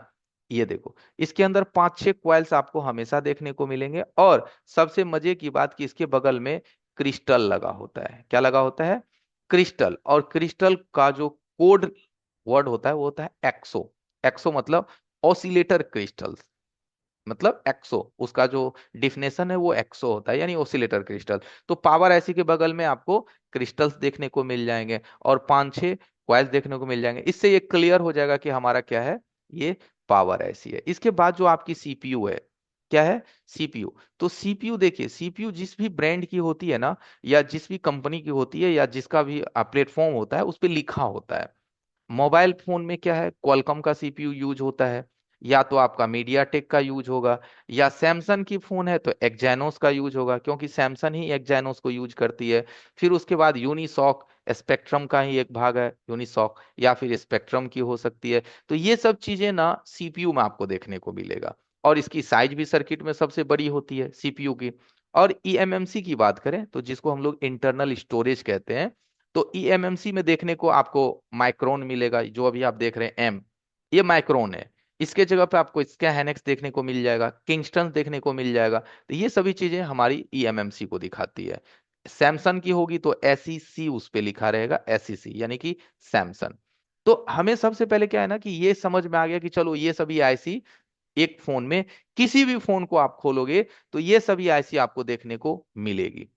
ये देखो, इसके अंदर पांच छह क्वाइल्स आपको हमेशा देखने को मिलेंगे। और सबसे मजे की बात कि इसके बगल में क्रिस्टल लगा होता है। क्या लगा होता है? क्रिस्टल। और क्रिस्टल का जो कोड वर्ड होता है वो होता है एक्सो। एक्सो मतलब ऑसिलेटर क्रिस्टल। मतलब एक्सो, उसका जो डिफिनेशन है वो एक्सो होता है, यानी ओसिलेटर क्रिस्टल। तो पावर ऐसी के बगल में आपको क्रिस्टल्स देखने को मिल जाएंगे और पांच छह कॉइल्स देखने को मिल जाएंगे। इससे ये क्लियर हो जाएगा कि हमारा क्या है, ये पावर ऐसी है। इसके बाद जो आपकी सीपीयू है, क्या है, सीपीयू। तो सीपीयू देखिए, सीपीयू जिस भी ब्रांड की होती है ना, या जिस भी कंपनी की होती है, या जिसका भी प्लेटफॉर्म होता है, उस पर लिखा होता है। मोबाइल फोन में क्या है, क्वालकॉम का सीपीयू यूज होता है, या तो आपका मीडियाटेक का यूज होगा, या सैमसंग की फोन है तो एक्जैनोस का यूज होगा, क्योंकि सैमसंग ही एक्जैनोस को यूज करती है। फिर उसके बाद यूनिसॉक, स्पेक्ट्रम का ही एक भाग है यूनिसॉक, या फिर स्पेक्ट्रम की हो सकती है। तो ये सब चीजें ना सीपीयू में आपको देखने को मिलेगा। और इसकी साइज भी सर्किट में सबसे बड़ी होती है सीपीयू की। और ईएमएमसी की बात करें तो जिसको हम लोग इंटरनल स्टोरेज कहते हैं, तो ईएमएमसी में देखने को आपको माइक्रोन मिलेगा, जो अभी आप देख रहे हैं एम, ये माइक्रोन है। इसके जगह पे आपको इसका हेनेक्स देखने को मिल जाएगा, किंगस्टन देखने को मिल जाएगा। तो ये सभी चीजें हमारी ईएमएमसी को दिखाती है। सैमसंग की होगी तो एसईसी उस पे लिखा रहेगा, एसईसी यानी कि सैमसंग। तो हमें सबसे पहले क्या है ना कि ये समझ में आ गया कि चलो ये सभी आईसी एक फोन में, किसी भी फोन को आप खोलोगे तो ये सभी आईसी आपको देखने को मिलेगी।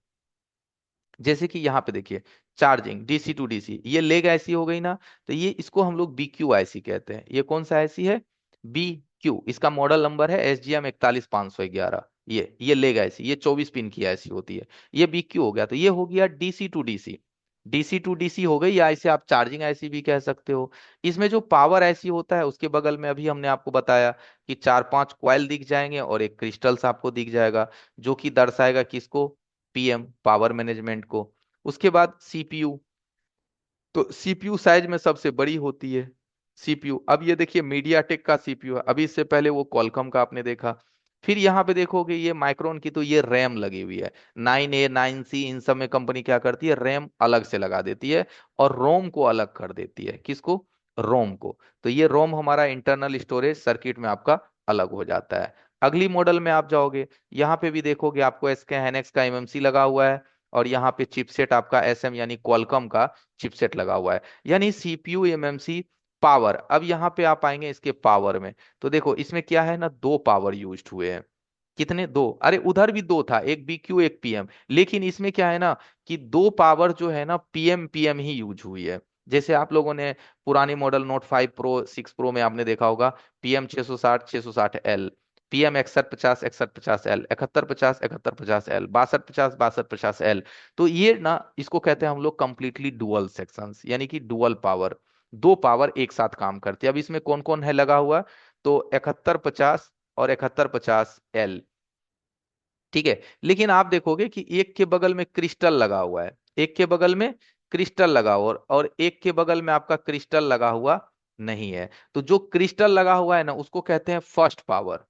जैसे कि यहाँ पे देखिए, चार्जिंग डीसी टू डीसी, ये लेग आईसी हो गई ना। तो ये इसको हम लोग बीक्यू आईसी कहते हैं। ये कौन सा आईसी है, बी क्यू, इसका मॉडल नंबर है SGM 41,511। ये लेग आईसी, ये 24 पिन की आईसी होती है। ये बीक्यू हो गया। तो ये हो गया DC to DC, DC to DC हो गई, या इसे आप चार्जिंग आईसी भी कह सकते हो। इसमें जो पावर आईसी होता है उसके बगल में अभी हमने आपको बताया कि चार पांच कॉइल दिख जाएंगे और एक क्रिस्टल्स आपको दिख जाएगा, जो कि दर्शाएगा किसको, पीएम, पावर मैनेजमेंट को। उसके बाद सीपीयू, तो सीपीयू साइज में सबसे बड़ी होती है सीपीयू। अब ये देखिए मीडियाटेक का सीपीयू है, अभी इससे पहले वो कॉलकॉम का आपने देखा। फिर यहाँ पे देखोगे ये माइक्रोन की, तो ये रैम लगी हुई है। 9A 9C इन सब में कंपनी क्या करती है, रैम अलग से लगा देती है और रोम को अलग कर देती है। किसको, रोम को। तो ये रोम हमारा इंटरनल स्टोरेज सर्किट में आपका अलग हो जाता है। अगली मॉडल में आप जाओगे, यहाँ पे भी देखोगे आपको एसके हैनेक्स का एमएमसी लगा हुआ है, और यहाँ पे चिपसेट आपका एसएम यानी क्वालकॉम का चिपसेट लगा हुआ है। यानी सीपीयू एमएमसी पावर। अब यहाँ पे आप आएंगे इसके पावर में, तो देखो इसमें क्या है ना, दो पावर यूज्ड हुए हैं। कितने, दो, अरे उधर भी दो था, एक बीक्यू एक पीएम, लेकिन इसमें क्या है ना कि दो पावर जो है ना पीएम पीएम ही यूज हुई है। जैसे आप लोगों ने पुरानी मॉडल नोट 5 प्रो 6 प्रो में आपने देखा होगा, पीएम 660 पीएम 6150 6150 7150 6250 तो ये ना, इसको कहते हैं हम लोग कंप्लीटली डुअल सेक्शंस, यानी कि डुअल पावर, दो पावर एक साथ काम करती है। अब इसमें कौन कौन है लगा हुआ, तो 7150 और 7150L, ठीक है। लेकिन आप देखोगे कि एक के बगल में क्रिस्टल लगा हुआ है, एक के बगल में क्रिस्टल लगा हुआ, और एक के बगल में आपका क्रिस्टल लगा हुआ नहीं है। तो जो क्रिस्टल लगा हुआ है ना उसको कहते हैं फर्स्ट पावर।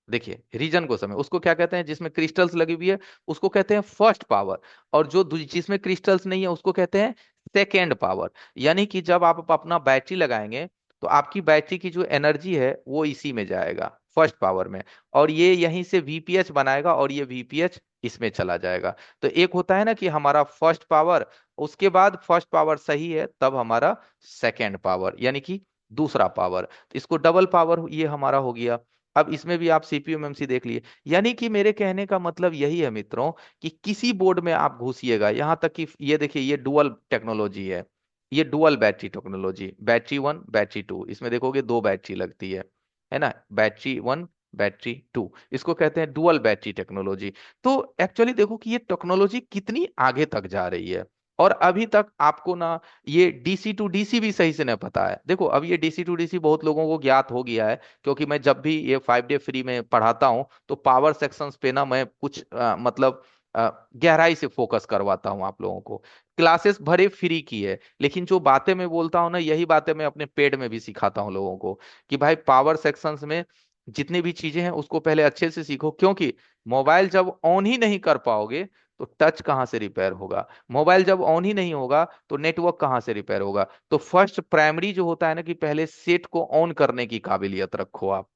देखिए रीजन को समय, उसको क्या कहते हैं, जिसमें क्रिस्टल्स लगी हुई है उसको कहते हैं फर्स्ट पावर। और जो जिसमें क्रिस्टल्स नहीं है उसको कहते हैं सेकेंड पावर। यानी कि जब आप अपना बैटरी लगाएंगे तो आपकी बैटरी की जो एनर्जी है वो इसी में जाएगा, फर्स्ट पावर में, और ये यहीं से वीपीएच बनाएगा और ये वीपीएच इसमें चला जाएगा। तो एक होता है ना कि हमारा फर्स्ट पावर, उसके बाद फर्स्ट पावर सही है तब हमारा सेकेंड पावर, यानी कि दूसरा पावर। तो इसको डबल पावर ये हमारा हो गया। अब इसमें भी आप सीपीयू एमएमसी देख लिए। यानी कि मेरे कहने का मतलब यही है मित्रों, कि किसी बोर्ड में आप घुसिएगा, यहां तक कि ये देखिए ये डुअल टेक्नोलॉजी है, ये dual battery technology, battery one battery two, इसमें देखोगे दो बैटरी लगती है ना, बैटरी वन बैटरी टू, इसको कहते हैं डुअल बैटरी टेक्नोलॉजी। तो एक्चुअली देखो कि ये टेक्नोलॉजी कितनी आगे तक जा रही है, और अभी तक आपको ना ये डीसी टू डीसी भी सही से नहीं पता है। देखो अब ये डीसी टू डीसी बहुत लोगों को ज्ञात हो गया है, क्योंकि मैं जब भी ये 5 डे फ्री में पढ़ाता हूँ तो पावर सेक्शंस पे ना मैं कुछ मतलब गहराई से फोकस करवाता हूँ आप लोगों को। क्लासेस भरे फ्री की है, लेकिन जो बातें मैं बोलता हूँ ना यही बातें मैं अपने पेड में भी सिखाता हूँ लोगों को, कि भाई पावर सेक्शंस में जितनी भी चीजें हैं उसको पहले अच्छे से सीखो। क्योंकि मोबाइल जब ऑन ही नहीं कर पाओगे तो टच कहाँ से रिपेयर होगा, मोबाइल जब ऑन ही नहीं होगा तो नेटवर्क कहाँ से रिपेयर होगा। तो फर्स्ट प्राइमरी जो होता है ना कि पहले सेट को ऑन करने की काबिलियत रखो आप,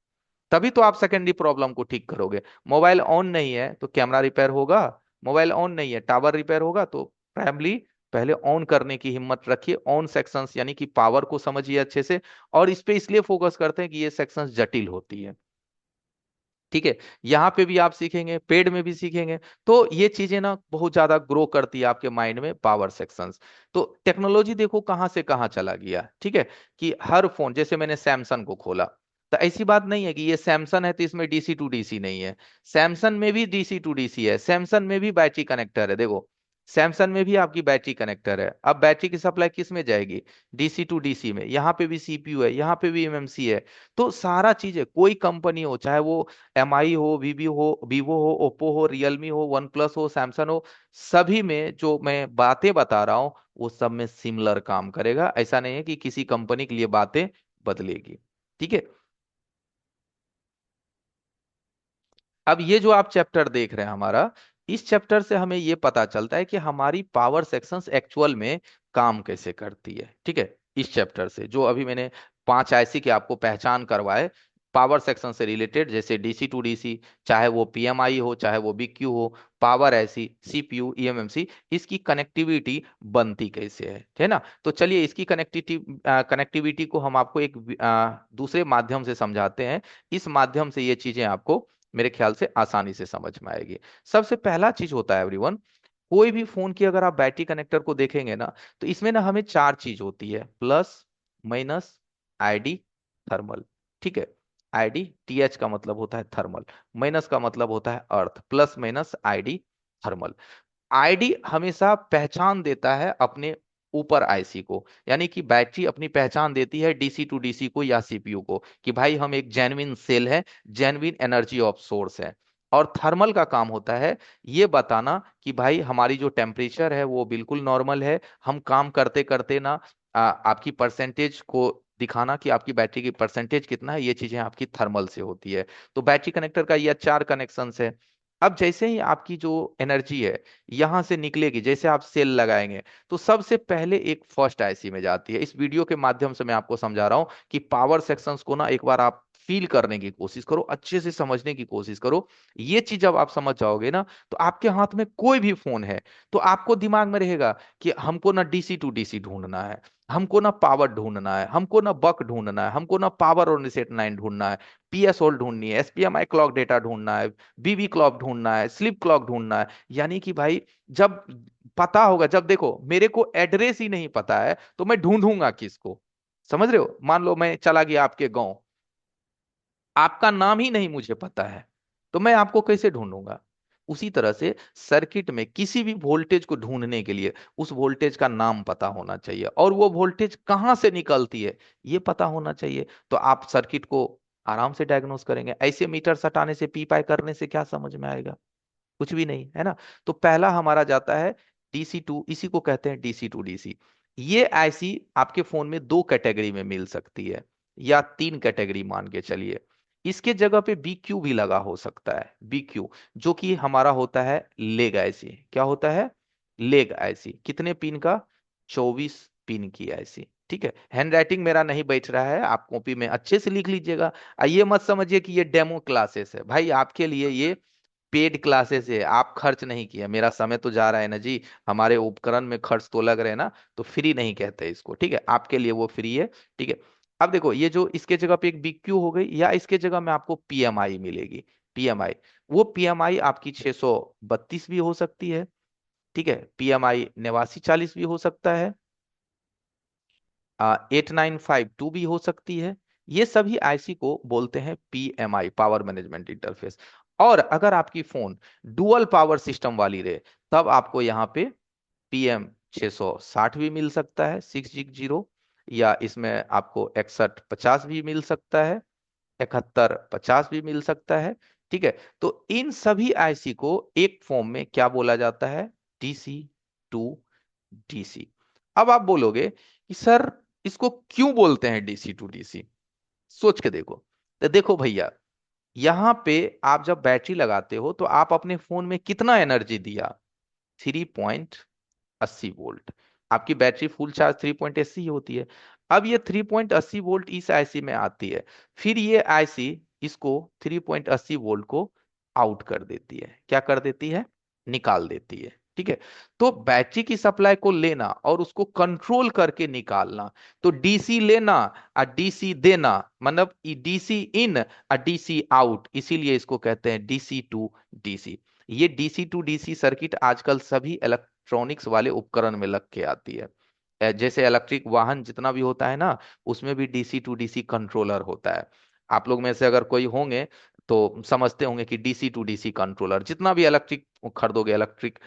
तभी तो आप सेकेंडरी प्रॉब्लम को ठीक करोगे। मोबाइल ऑन नहीं है तो कैमरा रिपेयर होगा, मोबाइल ऑन नहीं है टावर रिपेयर होगा। तो प्राइमरी पहले ऑन करने की हिम्मत रखिए, ऑन सेक्शंस यानी कि पावर को समझिए अच्छे से। और इस पे इसलिए फोकस करते हैं कि ये सेक्शंस जटिल होती है। ठीक है। यहाँ पे भी आप सीखेंगे, पेड में भी सीखेंगे। तो ये चीजें ना बहुत ज्यादा ग्रो करती है आपके माइंड में, पावर सेक्शंस। तो टेक्नोलॉजी देखो कहाँ से कहाँ चला गया। ठीक है, कि हर फोन, जैसे मैंने सैमसंग को खोला, तो ऐसी बात नहीं है कि ये सैमसंग है तो इसमें डीसी टू डीसी नहीं है। सैमसंग में भी डीसी टू डीसी है, सैमसंग में भी बैटरी कनेक्टर है। देखो, सैमसंग में भी आपकी बैटरी कनेक्टर है। अब बैटरी की सप्लाई किस में जाएगी? डीसी टू डीसी में। यहाँ पे भी सीपीयू है, यहाँ पे भी एमएमसी है। तो सारा चीज है, कोई कंपनी हो, चाहे वो एमआई हो, वीवो हो, ओप्पो हो, रियलमी हो, वन प्लस हो, सैमसंग हो, सभी में जो मैं बातें बता रहा हूँ वो सब में सिमिलर काम करेगा। ऐसा नहीं है कि किसी कंपनी के लिए बातें बदलेगी। ठीक है। अब ये जो आप चैप्टर देख रहे हैं हमारा, इस चैप्टर से हमें ये पता चलता है कि हमारी पावर सेक्शंस एक्चुअल में काम कैसे करती है। ठीक है, इस चैप्टर से जो अभी मैंने 5 आईसी की आपको पहचान करवाए पावर सेक्शन से रिलेटेड, जैसे डीसी टू डीसी, चाहे वो पीएमआई हो, चाहे वो बीक्यू हो, पावर ऐसी, सीपीयू, ईएमएमसी, इसकी कनेक्टिविटी बनती कैसे है ना। तो चलिए इसकी कनेक्टिविटी कनेक्टिविटी को हम आपको एक दूसरे माध्यम से समझाते हैं। इस माध्यम से ये चीजें आपको मेरे ख्याल से आसानी से समझ में आएगी। सबसे पहला चीज होता है एवरीवन, कोई भी फोन की अगर आप बैटरी कनेक्टर को देखेंगे ना, तो इसमें ना हमें 4 चीज होती है: प्लस, माइनस, आईडी, थर्मल। ठीक है, आईडी, टीएच का मतलब होता है थर्मल, माइनस का मतलब होता है अर्थ, plus minus ID, thermal. ID हमेशा पहचान देता है अपने ऊपर आईसी को, यानी कि बैटरी अपनी पहचान देती है डीसी टू डीसी को या सीपीयू को, कि भाई हम एक जेन्युइन सेल है, जेन्युइन एनर्जी ऑफ सोर्स है। और थर्मल का काम होता है ये बताना कि भाई हमारी जो टेम्परेचर है वो बिल्कुल नॉर्मल है। हम काम करते करते ना आपकी परसेंटेज को दिखाना कि आपकी बैटरी की परसेंटेज कितना है, ये चीजें आपकी थर्मल से होती है। तो बैटरी कनेक्टर का ये 4 कनेक्शन है। अब जैसे ही आपकी जो एनर्जी है यहां से निकलेगी, जैसे आप सेल लगाएंगे, तो सबसे पहले एक फर्स्ट आईसी में जाती है। इस वीडियो के माध्यम से मैं आपको समझा रहा हूं कि पावर सेक्शंस को ना एक बार आप फील करने की कोशिश करो, अच्छे से समझने की कोशिश करो। ये चीज जब आप समझ जाओगे ना, तो आपके हाथ में कोई भी फोन है तो आपको दिमाग में रहेगा कि हमको ना डीसी टू डीसी ढूंढना है, हमको ना पावर ढूंढना है, हमको ना बक ढूंढना है, हमको ना पावर और रीसेट लाइन ढूंढना है, पीएस होल्ड ढूंढनी है, एसपीएमआई क्लॉक डेटा ढूंढना है, बीबी क्लॉक ढूंढना है, स्लिप क्लॉक ढूंढना है। यानी कि भाई जब पता होगा, जब देखो मेरे को एड्रेस ही नहीं पता है तो मैं ढूंढूंगा किसको? समझ रहे हो? मान लो मैं चला गया आपके गांव, आपका नाम ही नहीं मुझे पता है, तो मैं आपको कैसे ढूंढूंगा? उसी तरह से सर्किट में किसी भी वोल्टेज को ढूंढने के लिए उस वोल्टेज का नाम पता होना चाहिए, और वो वोल्टेज कहां से निकलती है ये पता होना चाहिए। तो आप सर्किट को आराम से डायग्नोस करेंगे। ऐसे मीटर सटाने से, पी पाई करने से क्या समझ में आएगा? कुछ भी नहीं, है ना। तो पहला हमारा जाता है डीसी टू, इसी को कहते हैं डीसी टू डीसी। ये आईसी आपके फोन में 2 कैटेगरी में मिल सकती है, या 3 कैटेगरी मान के चलिए। इसके जगह पे बीक्यू भी लगा हो सकता है, बीक्यू, जो कि हमारा होता है लेग आईसी। क्या होता है? Leg IC. कितने पिन का? 24 पिन की आईसी। ठीक है, हैंड राइटिंग मेरा नहीं बैठ रहा है, आप कॉपी में अच्छे से लिख लीजिएगा। ये मत समझिए कि ये डेमो क्लासेस है, भाई आपके लिए ये पेड क्लासेस है। आप खर्च नहीं किया, मेरा समय तो जा रहा है ना जी, हमारे उपकरण में खर्च तो लग रहे हैं ना, तो फ्री नहीं कहते इसको। ठीक है, आपके लिए वो फ्री है। ठीक है। अब देखो, ये जो इसके जगह पे एक बीक्यू हो गई, या इसके जगह में आपको पीएमआई मिलेगी। पीएमआई, वो पीएमआई आपकी 632 भी हो सकती है। ठीक है, पीएमआई 8940 भी हो सकता है, 8952 भी हो सकती है। ये सभी आईसी को बोलते हैं पीएमआई, पावर मैनेजमेंट इंटरफेस। और अगर आपकी फोन डुअल पावर सिस्टम वाली रहे, तब आपको यहाँ पे पीएम 660 भी मिल सकता है, 660, या इसमें आपको 6150 भी मिल सकता है, 7150 भी मिल सकता है। ठीक है। तो इन सभी आईसी को एक फॉर्म में क्या बोला जाता है? DC to DC. अब आप बोलोगे कि सर इसको क्यों बोलते हैं डीसी टू डीसी? सोच के देखो। तो देखो भैया, यहां पे आप जब बैटरी लगाते हो तो आप अपने फोन में कितना एनर्जी दिया? 3.80 वोल्ट। आपकी बैटरी फुल चार्ज 3.80 होती है। अब ये 3.80 वोल्ट इस आईसी में आती है, फिर ये आईसी इसको 3.80 वोल्ट को आउट कर देती है। क्या कर देती है? निकाल देती है। ठीक है। तो बैटरी की सप्लाई को लेना और उसको कंट्रोल करके निकालना, तो डीसी लेना और डीसी देना, मतलब डीसी इन और डीसी आउट, इसीलिए इसको कहते हैं डीसी टू डीसी। ये डीसी टू डीसी सर्किट आजकल सभी इलेक्ट्रॉनिक्स वाले उपकरण में लग के आती है। जैसे इलेक्ट्रिक वाहन जितना भी होता है ना, उसमें भी डीसी टू डीसी कंट्रोलर होता है। आप लोग में से अगर कोई होंगे तो समझते होंगे कि डीसी टू डीसी कंट्रोलर, जितना भी इलेक्ट्रिक खरीदोगे, इलेक्ट्रिक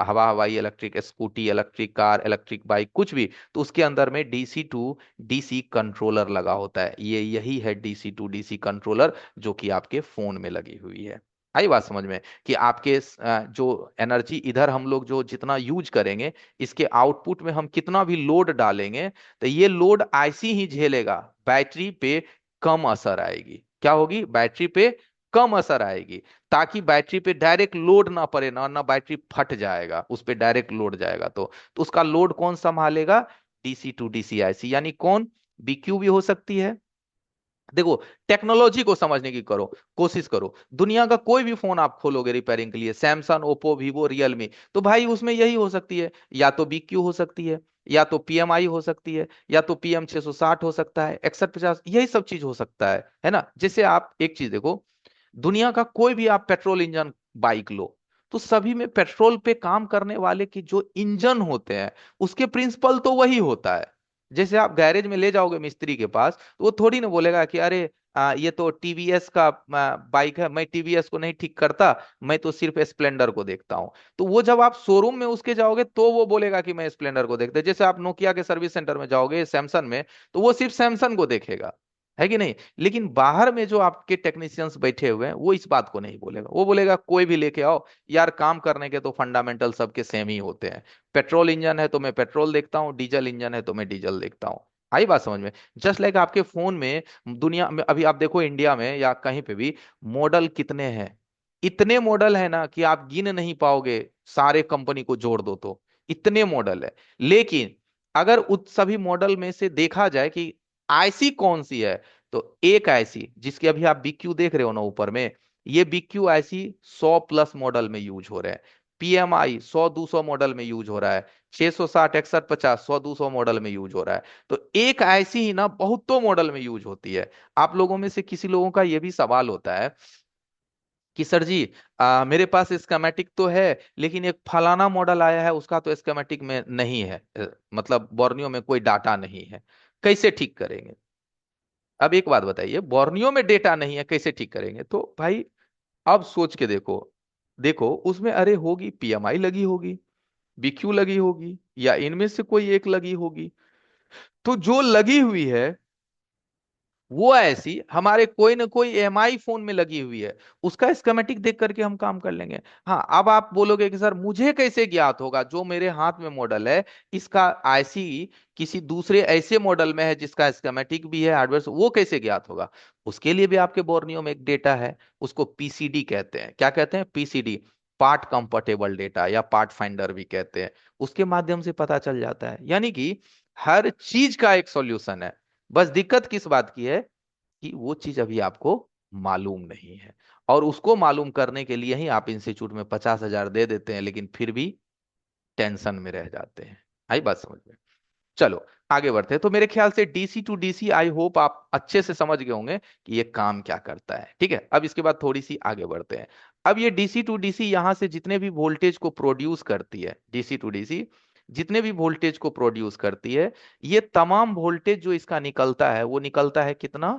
हवा हवाई, electric scooty, electric car, electric bike, कुछ भी, तो उसके अंदर में डीसी टू डीसी कंट्रोलर लगा होता है। ये यही है डीसी टू डीसी कंट्रोलर, जो कि आपके फोन में लगी हुई है। आई बात समझ में कि आपके जो एनर्जी इधर हम लोग जो जितना यूज करेंगे, इसके आउटपुट में हम कितना भी लोड डालेंगे, तो ये लोड ऐसी ही झेलेगा, बैटरी पे कम असर आएगी। क्या होगी? बैटरी पे कम असर आएगी, ताकि बैटरी पे डायरेक्ट लोड ना पड़े ना, ना बैटरी फट जाएगा, उस पे डायरेक्ट लोड जाएगा तो उसका लोड कौन संभालेगा? DC to DC IC. यानी कौन? बीक्यू भी हो सकती है। देखो, टेक्नोलॉजी को समझने की करो, कोशिश करो। दुनिया का कोई भी फोन आप खोलोगे रिपेयरिंग के लिए, सैमसंग, ओप्पो, वीवो, रियलमी, तो भाई उसमें यही हो सकती है, या तो बीक्यू हो सकती है, या तो पीएमआई हो सकती है, या तो PM660 हो सकता है, 6150, यही सब चीज हो सकता है ना। जैसे आप एक चीज देखो, दुनिया का कोई भी आप पेट्रोल इंजन बाइक लो, तो सभी में पेट्रोल पे काम करने वाले की जो इंजन होते हैं, उसके प्रिंसिपल तो वही होता है। जैसे आप गैरेज में ले जाओगे मिस्त्री के पास, तो वो थोड़ी ना बोलेगा कि अरे ये तो टीवीएस का बाइक है, मैं टीवीएस को नहीं ठीक करता, मैं तो सिर्फ स्प्लेंडर को देखता हूँ। तो वो जब आप शोरूम में उसके जाओगे तो वो बोलेगा कि मैं स्प्लेंडर को देखता, जैसे आप नोकिया के सर्विस सेंटर में जाओगे सैमसंग में, तो वो सिर्फ सैमसंग को देखेगा, है कि नहीं। लेकिन बाहर में जो आपके टेक्नीशियंस बैठे हुए हैं, वो इस बात को नहीं बोलेगा, वो बोलेगा कोई भी लेके आओ यार, काम करने के तो फंडामेंटल सबके सेम ही होते हैं। पेट्रोल इंजन है तो मैं पेट्रोल देखता हूँ, डीजल इंजन है तो मैं डीजल देखता हूँ। आई बात समझ में? जस्ट लाइक आपके फोन में, दुनिया में अभी आप देखो, इंडिया में या कहीं पे भी, मॉडल कितने हैं? इतने मॉडल है ना कि आप गिन नहीं पाओगे, सारे कंपनी को जोड़ दो तो इतने मॉडल है। लेकिन अगर उस सभी मॉडल में से देखा जाए कि आईसी कौन सी है, तो एक आईसी जिसके अभी आप बीक्यू देख रहे हो ना ऊपर में, ये बीक्यू आईसी 100+ मॉडल में यूज हो रहे हैं। पीएमआई 100-200 मॉडल में यूज हो रहा है। 660, 6150, 100-200 मॉडल में यूज हो रहा है। तो एक ऐसी ही ना बहुतों मॉडल में यूज होती है। आप लोगों में से किसी लोगों का यह भी सवाल होता है कि सर जी, मेरे पास स्कीमेटिक तो है, लेकिन एक फलाना मॉडल आया है उसका तो स्कीमेटिक में नहीं है, मतलब बोर्नियो में कोई डाटा नहीं है, कैसे ठीक करेंगे? अब एक बात बताइए, बोर्नियो में डेटा नहीं है, कैसे ठीक करेंगे? तो भाई अब सोच के देखो, देखो उसमें अरे होगी, पीएमआई लगी होगी, बीक्यू लगी होगी, या इनमें से कोई एक लगी होगी। तो जो लगी हुई है वो ऐसी हमारे कोई ना कोई एमआई फोन में लगी हुई है, उसका स्कीमेटिक देख करके हम काम कर लेंगे। हाँ, अब आप बोलोगे कि सर मुझे कैसे ज्ञात होगा जो मेरे हाथ में मॉडल है, इसका आईसी किसी दूसरे ऐसे मॉडल में है जिसका स्कीमेटिक भी है, हार्डवेयर, वो कैसे ज्ञात होगा? उसके लिए भी आपके बोर्नियो में एक डेटा है, उसको पीसीडी कहते हैं। क्या कहते हैं? पीसीडी, पार्ट कंफर्टेबल डेटा, या पार्ट फाइंडर भी कहते हैं। उसके माध्यम से पता चल जाता है। यानी कि हर चीज का एक सॉल्यूशन है। बस दिक्कत किस बात की है कि वो चीज अभी आपको मालूम नहीं है, और उसको मालूम करने के लिए ही आप इंस्टीट्यूट में 50,000 दे देते हैं, लेकिन फिर भी टेंशन में रह जाते हैं। आई बात समझ में? चलो आगे बढ़ते हैं। तो मेरे ख्याल से DC to DC, I hope आप अच्छे से समझ गए होंगे कि ये काम क्या करता है। ठीक है, अब इसके बाद थोड़ी सी आगे बढ़ते हैं। अब ये डीसी टू डीसी यहां से जितने भी वोल्टेज को प्रोड्यूस करती है, डीसी टू डीसी जितने भी वोल्टेज को प्रोड्यूस करती है, ये तमाम वोल्टेज जो इसका निकलता है, वो निकलता है कितना?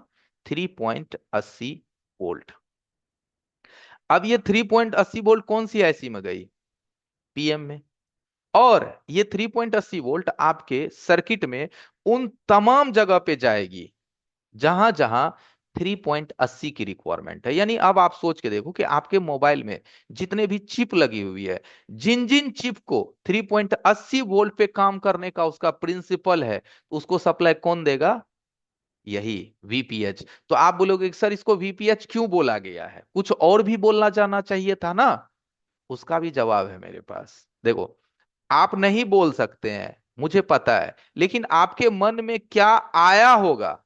3.80 वोल्ट। अब ये 3.80 वोल्ट कौन सी आईसी में गई? पीएम में। और ये 3.80 वोल्ट आपके सर्किट में उन तमाम जगह पे जाएगी जहां जहां 3.80 की रिक्वायरमेंट है। यानी अब आप सोच के देखो कि आपके मोबाइल में जितने भी चिप लगी हुई है, जिन जिन चिप को 3.80 वोल्ट पे काम करने का उसका प्रिंसिपल है, उसको सप्लाई कौन देगा? यही वीपीएच। तो आप बोलोगे कि सर इसको वीपीएच क्यों बोला गया है, कुछ और भी बोलना जाना चाहिए था ना? उसका भी जवाब है मेरे पास। देखो, आप नहीं बोल सकते हैं, मुझे पता है, लेकिन आपके मन में क्या आया होगा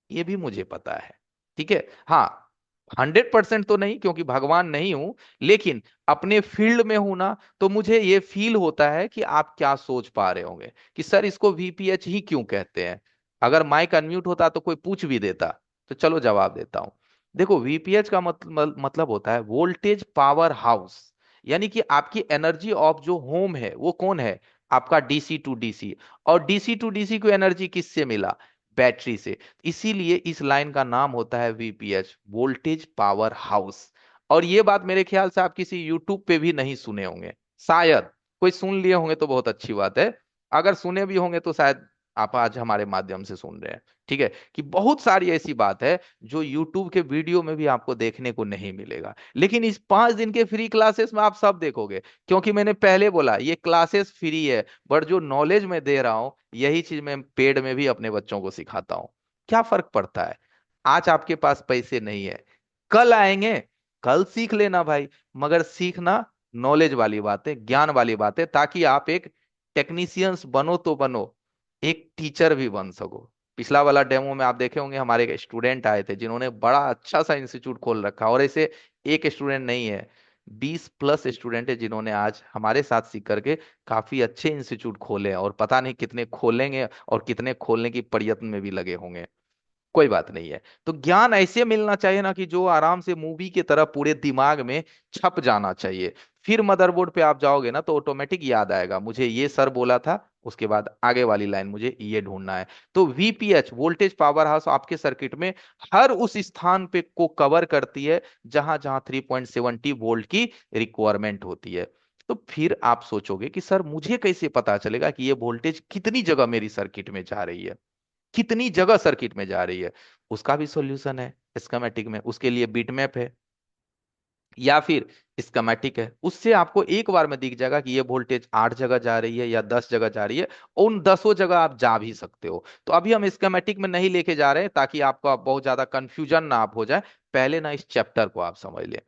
ये भी मुझे पता है। ठीक है, हाँ, 100% तो नहीं, क्योंकि भगवान नहीं हूं, लेकिन अपने फील्ड में हूं ना, तो मुझे ये फील होता है कि आप क्या सोच पा रहे होंगे कि सर इसको वीपीएच ही क्यों कहते हैं। अगर माइक अनम्यूट होता तो कोई पूछ भी देता, तो चलो जवाब देता हूं। देखो, वीपीएच का मतलब होता है वोल्टेज पावर हाउस। यानी कि आपकी एनर्जी ऑफ जो होम है वो कौन है? आपका डीसी टू डीसी। और डीसी टू डीसी को एनर्जी किससे मिला? बैटरी से। इसीलिए इस लाइन का नाम होता है वीपीएच, वोल्टेज पावर हाउस। और ये बात मेरे ख्याल से आप किसी यूट्यूब पे भी नहीं सुने होंगे, शायद। कोई सुन लिए होंगे तो बहुत अच्छी बात है, अगर सुने भी होंगे तो शायद आप आज हमारे माध्यम से सुन रहे हैं। ठीक है, कि बहुत सारी ऐसी बात है जो यूट्यूब के वीडियो में भी आपको देखने को नहीं मिलेगा, लेकिन इस 5 दिन के फ्री क्लासेस में आप सब देखोगे। क्योंकि मैंने पहले बोला ये क्लासेस फ्री है, बट जो नॉलेज मैं दे रहा हूं यही चीज मैं पेड में भी अपने बच्चों को सिखाता हूं। क्या फर्क पड़ता है? आज आपके पास पैसे नहीं है, कल आएंगे, कल सीख लेना भाई। मगर सीखना नॉलेज वाली बात है, ज्ञान वाली बात है, ताकि आप एक टेक्नीशियंस बनो तो बनो, एक टीचर भी बन सको। पिछला वाला डेमो में आप देखे होंगे, हमारे एक स्टूडेंट आए थे जिन्होंने बड़ा अच्छा सा इंस्टीट्यूट खोल रखा, और ऐसे एक स्टूडेंट नहीं है, 20+ स्टूडेंट है जिन्होंने आज हमारे साथ सीख करके काफी अच्छे इंस्टीट्यूट खोले हैं, और पता नहीं कितने खोलेंगे और कितने खोलने की प्रयत्न में भी लगे होंगे। कोई बात नहीं है। तो ज्ञान ऐसे मिलना चाहिए ना कि जो आराम से मूवी की तरह पूरे दिमाग में छप जाना चाहिए। फिर मदरबोर्ड पे आप जाओगे ना तो ऑटोमेटिक याद आएगा, मुझे ये सर बोला था, उसके बाद आगे वाली लाइन मुझे ये ढूंढना है। तो वीपीएच, वोल्टेज पावर हाउस, आपके सर्किट में हर उस स्थान पे को कवर करती है जहां जहां 3.70 वोल्ट की रिक्वायरमेंट होती है। तो फिर आप सोचोगे कि सर मुझे कैसे पता चलेगा कि ये वोल्टेज कितनी जगह मेरी सर्किट में जा रही है, कितनी जगह सर्किट में जा रही है? उसका भी सॉल्यूशन है स्कीमेटिक में, उसके लिए बिटमैप है या फिर स्कीमेटिक है। उससे आपको एक बार में दिख जाएगा कि ये वोल्टेज 8 जगह जा रही है या 10 जगह जा रही है, और उन 10 जगह आप जा भी सकते हो। तो अभी हम स्कीमेटिक में नहीं लेके जा रहे हैं ताकि आपको बहुत ज्यादा कंफ्यूजन ना आप हो जाए, पहले ना इस चैप्टर को आप समझ लें।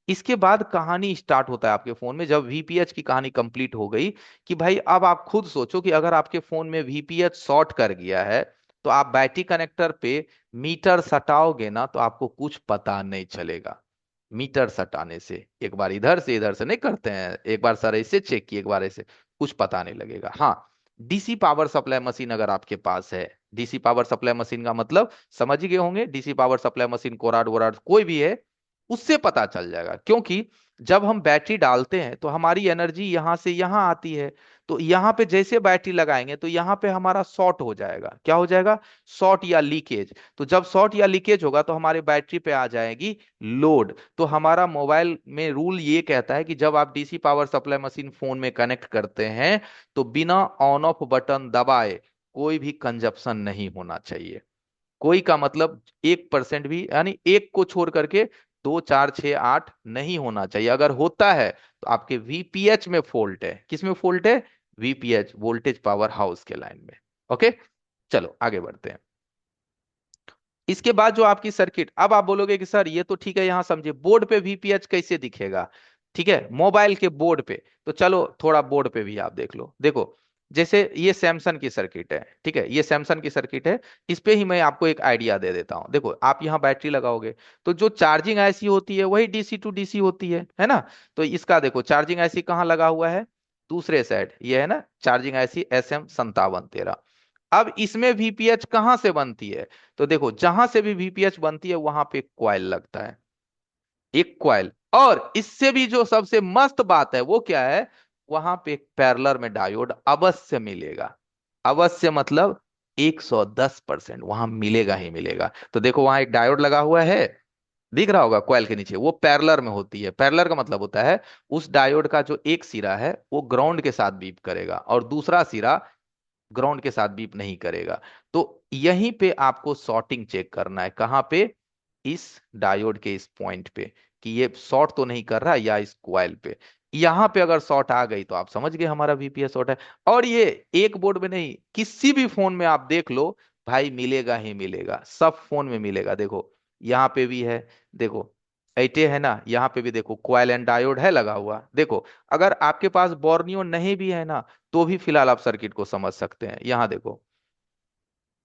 इसके बाद कहानी स्टार्ट होता है आपके फोन में, जब वीपीएच की कहानी कंप्लीट हो गई, कि भाई अब आप खुद सोचो कि अगर आपके फोन में वीपीएच शॉर्ट कर गया है, तो आप बैटरी कनेक्टर पे मीटर सटाओगे ना तो आपको कुछ पता नहीं चलेगा। मीटर सटाने से, एक बार इधर से नहीं करते हैं, एक बार सर ऐसे चेक किए, एक बार ऐसे, कुछ पता नहीं लगेगा। हाँ, डीसी पावर सप्लाई मशीन अगर आपके पास है, डीसी पावर सप्लाई मशीन का मतलब समझ ही गए होंगे, डीसी पावर सप्लाई मशीन, कोराड वोराड कोई भी है, उससे पता चल जाएगा। क्योंकि जब हम बैटरी डालते हैं तो हमारी एनर्जी यहां से यहां आती है, तो यहां पे जैसे बैटरी लगाएंगे तो यहां पे हमारा शॉर्ट हो जाएगा। क्या हो जाएगा? शॉर्ट या लीकेज। तो जब शॉर्ट या लीकेज होगा तो हमारे बैटरी पे आ जाएगी लोड। तो हमारा मोबाइल में रूल ये कहता है कि जब आप DC power supply machine phone में कनेक्ट करते हैं तो बिना ऑन ऑफ बटन दबाए कोई भी कंजप्शन नहीं होना चाहिए। कोई का मतलब 1% भी, यानी एक को छोड़ करके 2, 4, 6, 8 नहीं होना चाहिए। अगर होता है तो आपके वीपीएच में फॉल्ट है। किस में फॉल्ट है? वीपीएच, वोल्टेज पावर हाउस के लाइन में। ओके, चलो आगे बढ़ते हैं। इसके बाद जो आपकी सर्किट, अब आप बोलोगे कि सर ये तो ठीक है, यहां समझे, बोर्ड पे वीपीएच कैसे दिखेगा? ठीक है, मोबाइल के बोर्ड पे। तो चलो थोड़ा बोर्ड पे भी आप देख लो। देखो, जैसे ये सैमसंग की सर्किट है, ठीक है, ये सैमसंग की सर्किट है। इस पे ही मैं आपको एक आइडिया दे देता हूं। देखो, आप यहाँ बैटरी लगाओगे तो जो चार्जिंग आईसी होती है वही डीसी टू डीसी होती है ना? तो इसका देखो, चार्जिंग आईसी कहाँ लगा हुआ है? दूसरे साइड, ये है ना चार्जिंग आईसी SM5713। अब इसमें वीपीएच कहां से बनती है? तो देखो, जहां से भी वीपीएच बनती है वहां पे कॉइल लगता है, एक कॉइल। और इससे भी जो सबसे मस्त बात है वो क्या है? वहां पे एक पैरेलल में डायोड अवश्य मिलेगा। अवश्य मतलब 110% वहां मिलेगा ही मिलेगा। तो देखो, वहां एक डायोड लगा हुआ है, दिख रहा होगा कॉइल के नीचे, वो पैरेलल में होती है। पैरेलल का मतलब होता है उस डायोड का जो एक सिरा है वो ग्राउंड के साथ बीप करेगा और दूसरा सिरा ग्राउंड के साथ बीप नहीं करेगा। तो यहीं पे आपको शॉर्टिंग चेक करना है। कहां पे? इस डायोड के इस पॉइंट पे, कि ये शॉर्ट तो नहीं कर रहा, या इस कॉइल पे। यहां पे अगर शॉर्ट आ गई तो आप समझ गए हमारा वीपीएस शॉर्ट है। और ये एक बोर्ड में नहीं, किसी भी फोन में आप देख लो भाई, मिलेगा ही मिलेगा, सब फोन में मिलेगा। देखो, यहाँ पे भी है, देखो, ऐटे है ना, यहाँ पे भी देखो कॉइल एंड डायोड है लगा हुआ। देखो, अगर आपके पास बोर्नियो नहीं भी है ना, तो भी फिलहाल आप सर्किट को समझ सकते हैं। यहाँ देखो,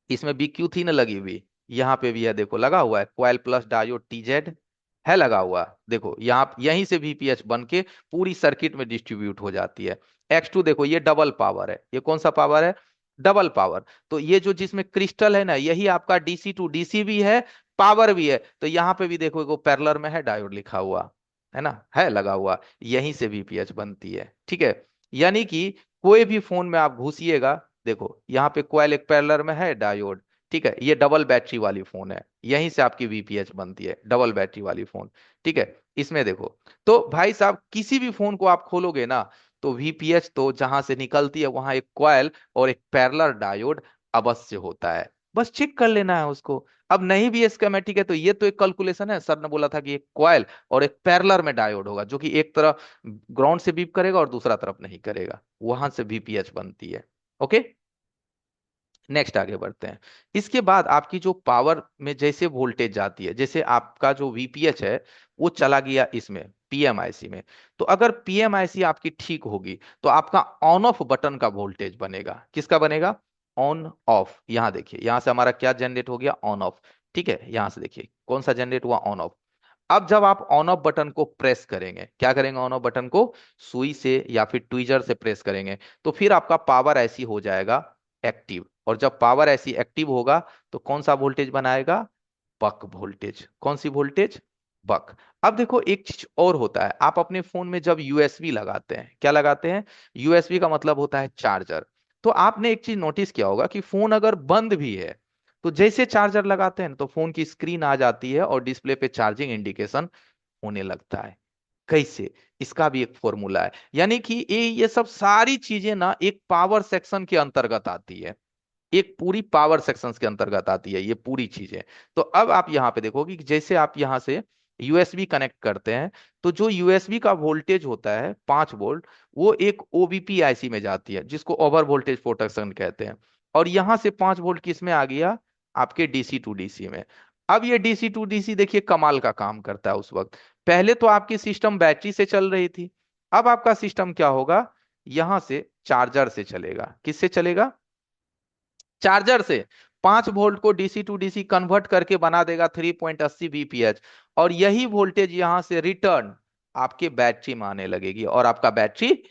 इसमें BQ थी ना लगी हुई, यहाँ पे भी है, देखो लगा हुआ है कॉइल प्लस डायोड TZ। है लगा हुआ, देखो यहाँ यहीं से वीपीएच बन के पूरी सर्किट में डिस्ट्रीब्यूट हो जाती है। X2 देखो ये डबल पावर है, ये कौन सा पावर है, डबल पावर। तो ये जो जिसमें क्रिस्टल है ना, यही आपका डीसी टू डीसी भी है, पावर भी है। तो यहाँ पे भी देखो वो पैरेलल में है, डायोड लिखा हुआ है ना, है लगा हुआ, यहीं से वीपीएच बनती है। ठीक है, यानी कि कोई भी फोन में आप घुसिएगा, देखो यहाँ पे कॉइल एक पैरेलल में है, डायोड। ठीक है, ये डबल बैटरी वाली फोन है, यहीं से आपकी वीपीएच बनती है, डबल बैटरी वाली फोन। ठीक है, इसमें देखो, तो भाई साहब किसी भी फोन को आप खोलोगे ना, तो वीपीएच तो जहां से निकलती है वहां एक कॉइल और एक पैरेलल डायोड अवश्य होता है, बस चेक कर लेना है उसको। अब नहीं भी स्कीमेटिक है तो ये तो एक कैलकुलेशन है, सर ने बोला था कि एक कॉइल और एक पैरेलल में डायोड होगा जो कि एक तरफ ग्राउंड से बीप करेगा और दूसरा तरफ नहीं करेगा, वहां से वीपीएच बनती है। ओके, नेक्स्ट आगे बढ़ते हैं। इसके बाद आपकी जो पावर में जैसे वोल्टेज जाती है, जैसे आपका जो वीपीएच है वो चला गया इसमें पीएमआईसी में, तो अगर पीएमआईसी आपकी ठीक होगी तो आपका ऑन ऑफ बटन का वोल्टेज बनेगा, किसका बनेगा, ऑन ऑफ। यहां देखिए, यहां से हमारा क्या जनरेट हो गया, ऑन ऑफ। ठीक है, यहां से देखिए कौन सा जनरेट हुआ, ऑन ऑफ। अब जब आप ऑन ऑफ बटन को प्रेस करेंगे, क्या करेंगे, ऑन ऑफ बटन को सुई से या फिर ट्विजर से प्रेस करेंगे, तो फिर आपका पावर ऐसी हो जाएगा एक्टिव। और जब पावर ऐसी एक्टिव होगा तो कौन सा वोल्टेज बनाएगा, बक वोल्टेज। कौन सी वोल्टेज, बक। अब देखो एक चीज और होता है, आप अपने फोन में जब यूएसबी लगाते हैं, क्या लगाते हैं, यूएसबी का मतलब होता है चार्जर। तो आपने एक चीज नोटिस किया होगा कि फोन अगर बंद भी है तो जैसे चार्जर लगाते हैं तो फोन की स्क्रीन आ जाती है और डिस्प्ले पे चार्जिंग इंडिकेशन होने लगता है। कैसे, इसका भी एक फॉर्मूला है, यानी कि ये सब सारी चीजें ना एक पावर सेक्शन के अंतर्गत आती है, एक पूरी पावर सेक्शंस के अंतर्गत आती है ये पूरी चीजें। तो अब आप यहाँ पे देखोगे कि जैसे आप यहाँ से यूएसबी कनेक्ट करते हैं, तो जो यूएसबी का वोल्टेज होता है 5 वोल्ट, वो एक ओबीपी आईसी में जाती है जिसको ओवर वोल्टेज प्रोटेक्शन कहते हैं। और यहाँ से 5 वोल्ट किस में आ गया, आपके डीसी टू डीसी में। अब ये डीसी टू डीसी देखिए कमाल का काम करता है उस वक्त। पहले तो आपकी सिस्टम बैटरी से चल रही थी, अब आपका सिस्टम क्या होगा, यहां से चार्जर से चलेगा, किससे चलेगा, चार्जर से। 5 वोल्ट को डीसी टू डीसी कन्वर्ट करके बना देगा 3.80 वीपीएच, और यही वोल्टेज यहां से रिटर्न आपके बैटरी में आने लगेगी और आपका बैटरी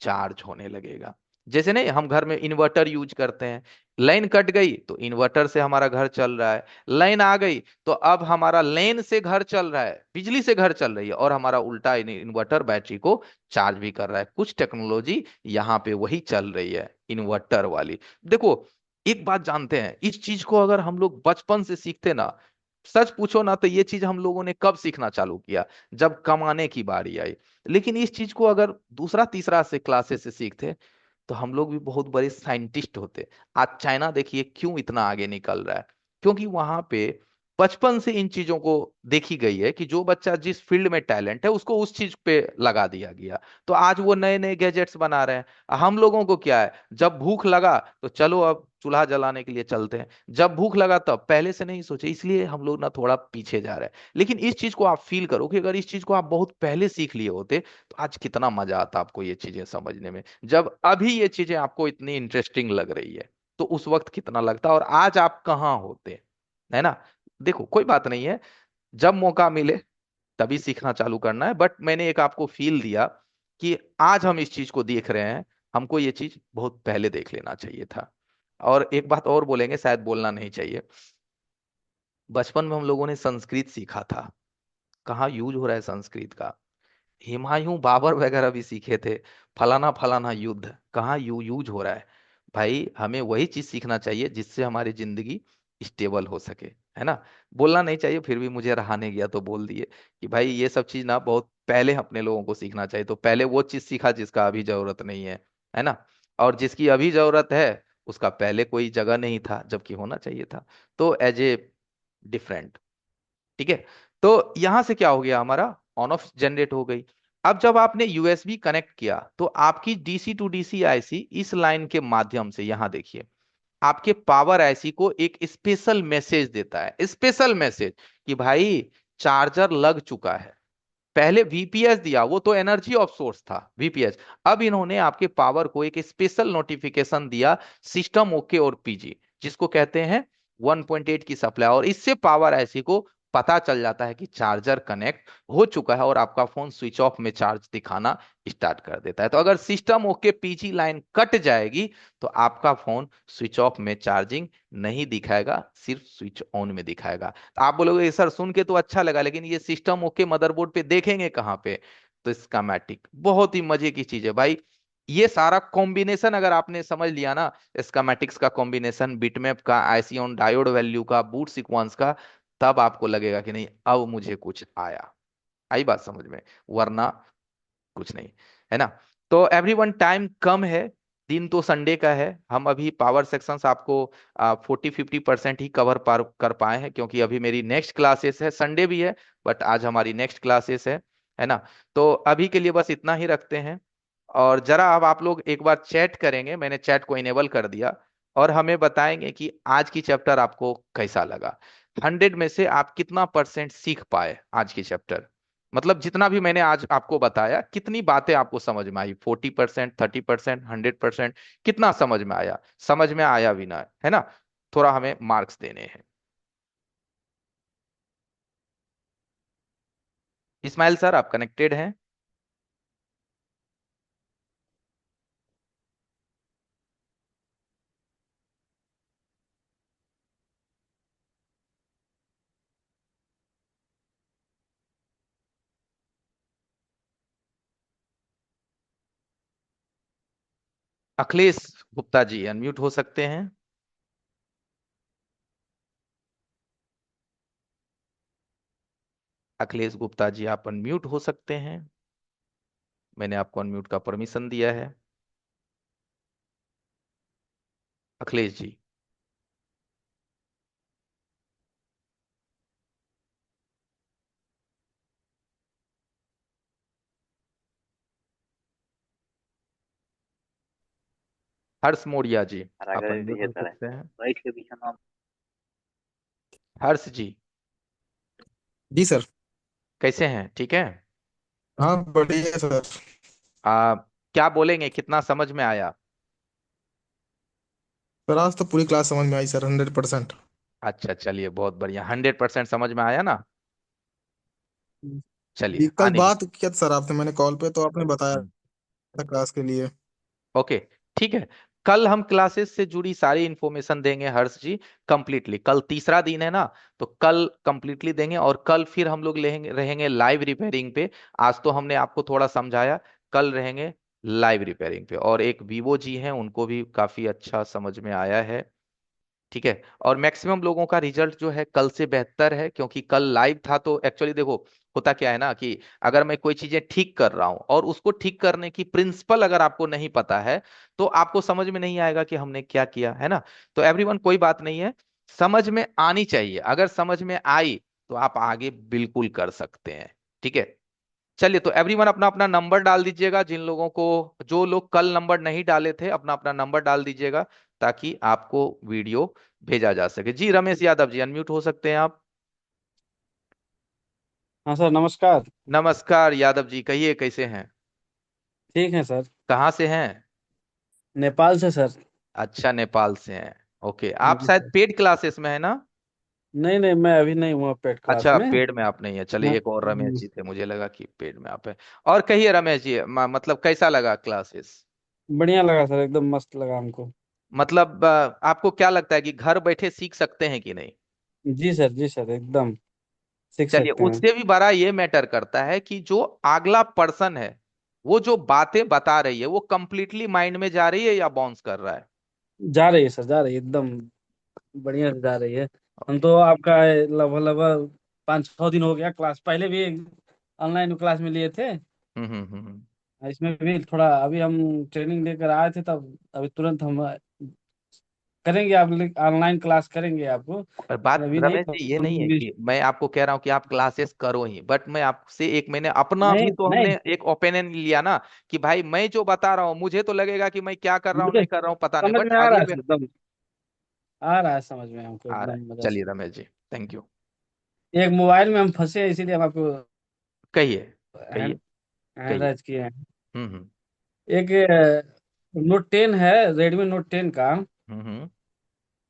चार्ज होने लगेगा। जैसे नहीं हम घर में इन्वर्टर यूज करते हैं, लाइन कट गई तो इन्वर्टर से हमारा घर चल रहा है, लाइन आ गई तो अब हमारा लाइन से घर चल रहा है, बिजली से घर चल रही है, और हमारा उल्टा इन्वर्टर बैटरी को चार्ज भी कर रहा है। कुछ टेक्नोलॉजी यहाँ पे वही चल रही है, इन्वर्टर वाली। देखो एक बात जानते हैं, इस चीज को अगर हम लोग बचपन से सीखते ना, सच पूछो ना तो ये चीज हम लोगों ने कब सीखना चालू किया, जब कमाने की बारी आई। लेकिन इस चीज को अगर दूसरा तीसरा से क्लासेस से सीखते तो हम लोग भी बहुत बड़े साइंटिस्ट होते। आज चाइना देखिए क्यों इतना आगे निकल रहा है, क्योंकि वहां पे बचपन से इन चीजों को देखी गई है कि जो बच्चा जिस फील्ड में टैलेंट है उसको उस चीज पे लगा दिया गया। तो आज वो नए नए गैजेट्स बना रहे हैं। हम लोगों को क्या है, जब भूख लगा तो चलो अब चूल्हा जलाने के लिए चलते हैं, जब भूख लगा तब, पहले से नहीं सोचे, इसलिए हम लोग ना थोड़ा पीछे जा रहे हैं। लेकिन इस चीज को आप फील करो कि अगर इस चीज को आप बहुत पहले सीख लिए होते तो आज कितना मजा आता आपको ये चीजें समझने में। जब अभी ये चीजें आपको इतनी इंटरेस्टिंग लग रही है तो उस वक्त कितना लगता और आज आप कहाँ होते, है ना। देखो कोई बात नहीं है, जब मौका मिले तभी सीखना चालू करना है, बट मैंने एक आपको फील दिया कि आज हम इस चीज को देख रहे हैं, हमको ये चीज बहुत पहले देख लेना चाहिए था। और एक बात और बोलेंगे, शायद बोलना नहीं चाहिए, बचपन में हम लोगों ने संस्कृत सीखा था, कहाँ यूज हो रहा है संस्कृत का, हुमायूं बाबर वगैरह भी सीखे थे, फलाना फलाना युद्ध कहाँ यूज हो रहा है। भाई हमें वही चीज सीखना चाहिए जिससे हमारी जिंदगी स्टेबल हो सके, है ना। बोलना नहीं चाहिए, फिर भी मुझे रहा नहीं गया तो बोल दिए कि भाई ये सब चीज ना बहुत पहले अपने लोगों को सीखना चाहिए, तो पहले वो चीज सीखा जिसका अभी जरूरत नहीं है ना। और जिसकी अभी जरूरत है उसका पहले कोई जगह नहीं था जबकि होना चाहिए था। तो एज ए डिफरेंट, ठीक है। तो यहां से क्या हो गया, हमारा ऑन ऑफ जनरेट हो गई। अब जब आपने यूएसबी कनेक्ट किया तो आपकी डीसी टू डीसी आईसी इस लाइन के माध्यम से, यहां देखिए, आपके पावर आईसी को एक स्पेशल मैसेज देता है, स्पेशल मैसेज कि भाई चार्जर लग चुका है। पहले वीपीएस दिया, वो तो एनर्जी ऑफ सोर्स था वीपीएस, अब इन्होंने आपके पावर को एक स्पेशल नोटिफिकेशन दिया, सिस्टम ओके और पीजी, जिसको कहते हैं 1.8 की सप्लाई, और इससे पावर आईसी को पता चल जाता है कि चार्जर कनेक्ट हो चुका है और आपका फोन स्विच ऑफ में चार्ज दिखाना स्टार्ट कर देता है। तो अगर system okay PG line cut जाएगी तो आपका फोन स्विच ऑफ में चार्जिंग नहीं दिखाएगा, सिर्फ स्विच ऑन में दिखाएगा। तो आप बोलोगे सर सुन के तो अच्छा लगा, लेकिन ये सिस्टम ओके मदरबोर्ड पे देखेंगे कहाँ पे? तो स्कीमेटिक बहुत ही मजे की चीज है भाई। ये सारा कॉम्बिनेशन अगर आपने समझ लिया ना, स्कीमेटिक्स का कॉम्बिनेशन, बिटमैप का, आईसी ऑन डायोड वैल्यू का, बूट सीक्वेंस का, तब आपको लगेगा कि नहीं अब मुझे कुछ आया। आई बात समझ में? वरना कुछ नहीं, है ना। तो एवरीवन टाइम कम है, दिन तो संडे का है। हम अभी पावर सेक्शंस आपको 40-50% ही कवर पार कर पाए हैं, क्योंकि अभी मेरी नेक्स्ट क्लासेस है, संडे भी है बट आज हमारी नेक्स्ट क्लासेस है ना। तो अभी के लिए बस इतना ही रखते हैं। और जरा अब आप लोग एक बार चैट करेंगे, मैंने चैट को इनेबल कर दिया, और हमें बताएंगे कि आज की चैप्टर आपको कैसा लगा। 100 में से आप कितना परसेंट सीख पाए आज की चैप्टर? मतलब जितना भी मैंने आज आपको बताया, कितनी बातें आपको समझ में आई? 40%, 30%, 100%? कितना समझ में आया? समझ में आया भी ना, है ना? थोड़ा हमें मार्क्स देने हैं। इस्माइल सर आप कनेक्टेड हैं? अखिलेश गुप्ता जी अनम्यूट हो सकते हैं? अखिलेश गुप्ता जी आप अनम्यूट हो सकते हैं, मैंने आपको अनम्यूट का परमिशन दिया है। अखिलेश जी। हर्ष मोरिया जी आप
कारागर
अनम्यूट हो
विजेता है
सकते हैं।
राइट के पीछे नाम।
हर्ष जी
जी सर।
कैसे हैं, ठीक है?
हाँ बढ़िया सर।
क्या बोलेंगे, कितना समझ में आया?
सर आज तो पूरी क्लास समझ में आई सर 100%।
अच्छा चलिए बहुत बढ़िया, 100% समझ में आया ना? चलिए
जी कल
आने
बात किया था सर आपसे मैंने कॉल पे, तो आपने बताया
दीजिए।
था क्लास के लिए।
ओके, ठीक है। कल हम क्लासेस से जुड़ी सारी इंफॉर्मेशन देंगे हर्ष जी, कंप्लीटली। कल तीसरा दिन है ना, तो कल कंप्लीटली देंगे, और कल फिर हम लोग रहेंगे लाइव रिपेयरिंग पे। आज तो हमने आपको थोड़ा समझाया, कल रहेंगे लाइव रिपेयरिंग पे। और एक वीवो जी हैं, उनको भी काफी अच्छा समझ में आया है, ठीक है। और मैक्सिमम लोगों का रिजल्ट जो है कल से बेहतर है, क्योंकि कल लाइव था। तो एक्चुअली देखो, होता क्या है ना कि अगर मैं कोई चीजें ठीक कर रहा हूं और उसको ठीक करने की प्रिंसिपल अगर आपको नहीं पता है, तो आपको समझ में नहीं आएगा कि हमने क्या किया, है ना। तो एवरीवन कोई बात नहीं है, समझ में आनी चाहिए। अगर समझ में आई तो आप आगे बिल्कुल कर सकते हैं, ठीक है। चलिए, तो एवरीवन अपना अपना नंबर डाल दीजिएगा, जिन लोगों को, जो लोग कल नंबर नहीं डाले थे अपना अपना नंबर डाल दीजिएगा, ताकि आपको वीडियो भेजा जा सके। जी रमेश यादव जी अनम्यूट हो सकते हैं आप।
हाँ सर नमस्कार।
नमस्कार यादव जी, कहिए कैसे हैं?
ठीक है सर।
कहाँ से हैं?
नेपाल से सर।
अच्छा, नेपाल से हैं। ओके, आप
जी
शायद
सर।
पेड क्लासेस में है ना?
नहीं नहीं, मैं अभी नहीं हुआ पेड क्लास
अच्छा,
में।
पेड में आप नहीं है, चलिए।
मैं
एक और रमेश जी थे, मुझे लगा कि पेड में आप है। और कहिए रमेश जी, मतलब कैसा लगा क्लासेस?
बढ़िया लगा सर, एकदम मस्त लगा हमको।
मतलब आपको क्या लगता है कि घर बैठे सीख सकते हैं कि नहीं?
जी सर एकदम सीख
चलिए,
सकते हैं।
उससे भी बड़ा ये मैटर करता है कि जो अगला पर्सन है, वो जो बातें बता रही है वो कंप्लीटली माइंड में जा रही है या बाउंस कर रहा है?
जा रही है सर, जा रही है एकदम बढ़िया से जा रही है। हम तो आपका लगभग लगभग 5-6 दिन हो गया क्लास, पहले भी ऑनलाइन क्लास में लिए थे।
हम्म।
इसमें भी थोड़ा अभी हम ट्रेनिंग लेकर आए थे, तब अभी तुरंत हम करेंगे, आप ऑनलाइन क्लास करेंगे आपको।
और बात
अभी नहीं
रमेश
तो
जी ये नहीं है कि मैं आपको कह रहा हूं कि आप क्लासेस करो ही, बट मैं आपसे एक, मैंने अपना
नहीं
भी तो
नहीं,
हमने एक ओपिनियन लिया ना, कि भाई मैं जो बता रहा हूँ मुझे तो लगेगा कि मैं क्या कर रहा हूँ
मुझे
नहीं कर रहा हूँ पता नहीं,
समझ
बट
में आ रहा
अगले
है
में
सर, एकदम आ रहा है समझ में हमको
आ रहा है।
एकदम मजा
चलिए
से।
Ramesh ji, thank you.
एक मोबाइल में हम फंसे हैं, इसीलिए हम आपको
कहिए, कहिए,
हैंड
कहिए।
हैंड किए हैं।
हम्म।
एक नोट 10 है, रेडमी नोट 10 का।
हम्म।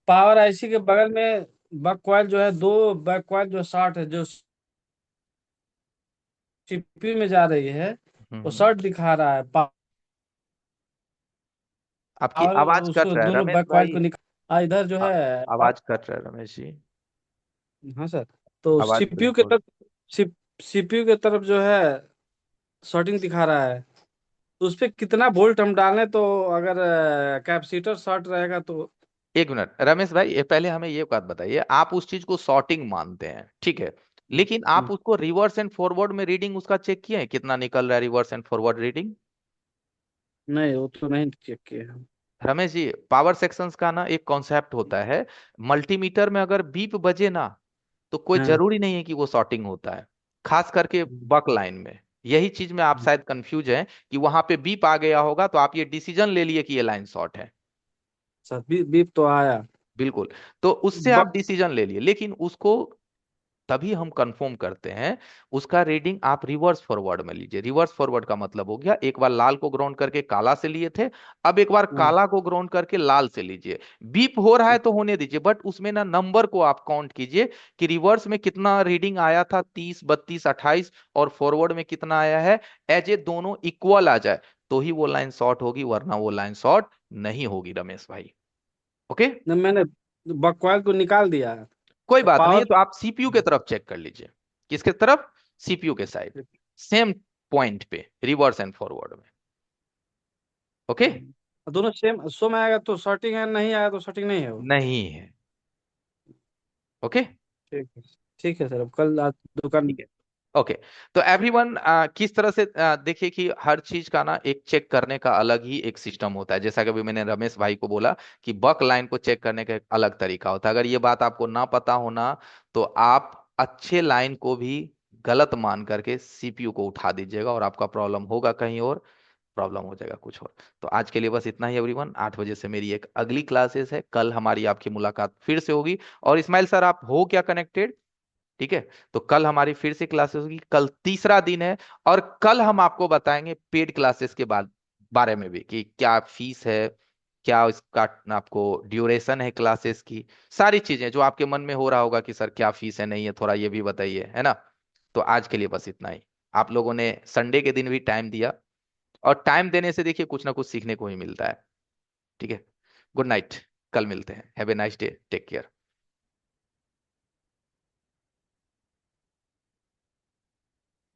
पावर आईसी के बगल में बक कॉइल जो है, दो बक कॉइल जो शॉर्ट है, जो सीपीयू में जा रही है, वो
हम्म।
शॉर्ट दिखा रहा है।
आपकी
पावर
आवाज कट
उसको
रहा है
दोनों
रमेश
बैक कॉइल को
भाई।
निकाल, इधर जो
आ-
है।
आवाज कट रहा है रमेश जी।
हाँ सर। तो
आवाज
सीपीयू के
बिल्कुल।
तरफ, सीपीयू के तरफ जो है शॉर्टिंग दिखा रहा है। तो उस पे कितना वोल्ट हम डालें, तो अगर कैपेसिटर शॉर्ट रहेगा तो।
एक मिनट रमेश भाई, ये पहले हमें ये बात बताइए, आप उस चीज को सॉर्टिंग मानते हैं, ठीक है, लेकिन आप
हम्म,
उसको रिवर्स एंड फॉरवर्ड में रीडिंग उसका चेक किए हैं, कितना निकल रहा है रिवर्स एंड फॉरवर्ड रीडिंग?
नहीं, वो तो नहीं चेक किए हम।
रमेश जी, पावर सेक्शंस का ना एक कॉन्सेप्ट होता है, मल्टीमीटर में अगर बीप बजे ना, तो कोई
हाँ।
जरूरी नहीं है कि वो सॉर्टिंग होता है, खास करके बक लाइन में। यही चीज में आप शायद कंफ्यूज हैं कि वहां पे बीप आ गया होगा तो आप ये डिसीजन ले लिए कि ये लाइन शॉर्ट है।
सर बीप तो आया।
बिल्कुल। तो उससे आप
बक
डिसीजन ले लिए, लेकिन उसको तभी हम कंफर्म करते हैं, उसका रीडिंग आप रिवर्स फॉरवर्ड में लीजिए। रिवर्स फॉरवर्ड का मतलब हो गया, एक बार लाल को ग्राउंड करके काला से लिए थे, अब एक बार
हाँ,
काला को ग्राउंड करके लाल से लीजिए। बीप हो रहा है तो होने दीजिए, बट उसमें ना नंबर को आप काउंट कीजिए कि रिवर्स में कितना रीडिंग आया था, 30, 32, 28, और फॉरवर्ड में कितना आया है। एज ए दोनों इक्वल आ जाए तो ही वो लाइन शॉर्ट होगी, वरना वो लाइन शॉर्ट नहीं होगी रमेश भाई। ओके।
न मैंने बक कॉइल को निकाल दिया है।
कोई
तो
बात नहीं है,
पावर।
तो आप सीपीयू के तरफ चेक कर लीजिए। किसके तरफ? सीपीयू के साइड, सेम पॉइंट पे रिवर्स एंड फॉरवर्ड में। ओके।
दोनों सेम शो में आएगा तो शॉर्टिंग है, नहीं आया तो शॉर्टिंग नहीं है वो।
नहीं है। ओके।
ठीक है। ठीक है सर, अब कल दुकान।
ठीक है। ओके। तो एवरीवन, किस तरह से देखिए कि हर चीज का ना एक चेक करने का अलग ही एक सिस्टम होता है। जैसा कि अभी मैंने रमेश भाई को बोला कि बक लाइन को चेक करने का एक अलग तरीका होता है। अगर ये बात आपको ना पता होना, तो आप अच्छे लाइन को भी गलत मान करके सीपीयू को उठा दीजिएगा, और आपका प्रॉब्लम होगा कहीं और, प्रॉब्लम हो जाएगा कुछ और। तो आज के लिए बस इतना ही एवरीवन। 8 बजे से मेरी एक अगली क्लासेस है, कल हमारी आपकी मुलाकात फिर से होगी। और इस्माइल सर, आप हो क्या कनेक्टेड? ठीक है। तो कल हमारी फिर से क्लासेस होगी, कल तीसरा दिन है। और कल हम आपको बताएंगे पेड क्लासेस के बाद बारे में भी, कि क्या फीस है, क्या इसका आपको ड्यूरेशन है क्लासेस की, सारी चीजें जो आपके मन में हो रहा होगा कि सर क्या फीस है, नहीं है, थोड़ा ये भी बताइए, है ना। तो आज के लिए बस इतना ही। आप लोगों ने संडे के दिन भी टाइम दिया, और टाइम देने से देखिए कुछ ना कुछ सीखने को ही मिलता है। ठीक है। Good night. कल मिलते हैं। Have a nice day. Take care.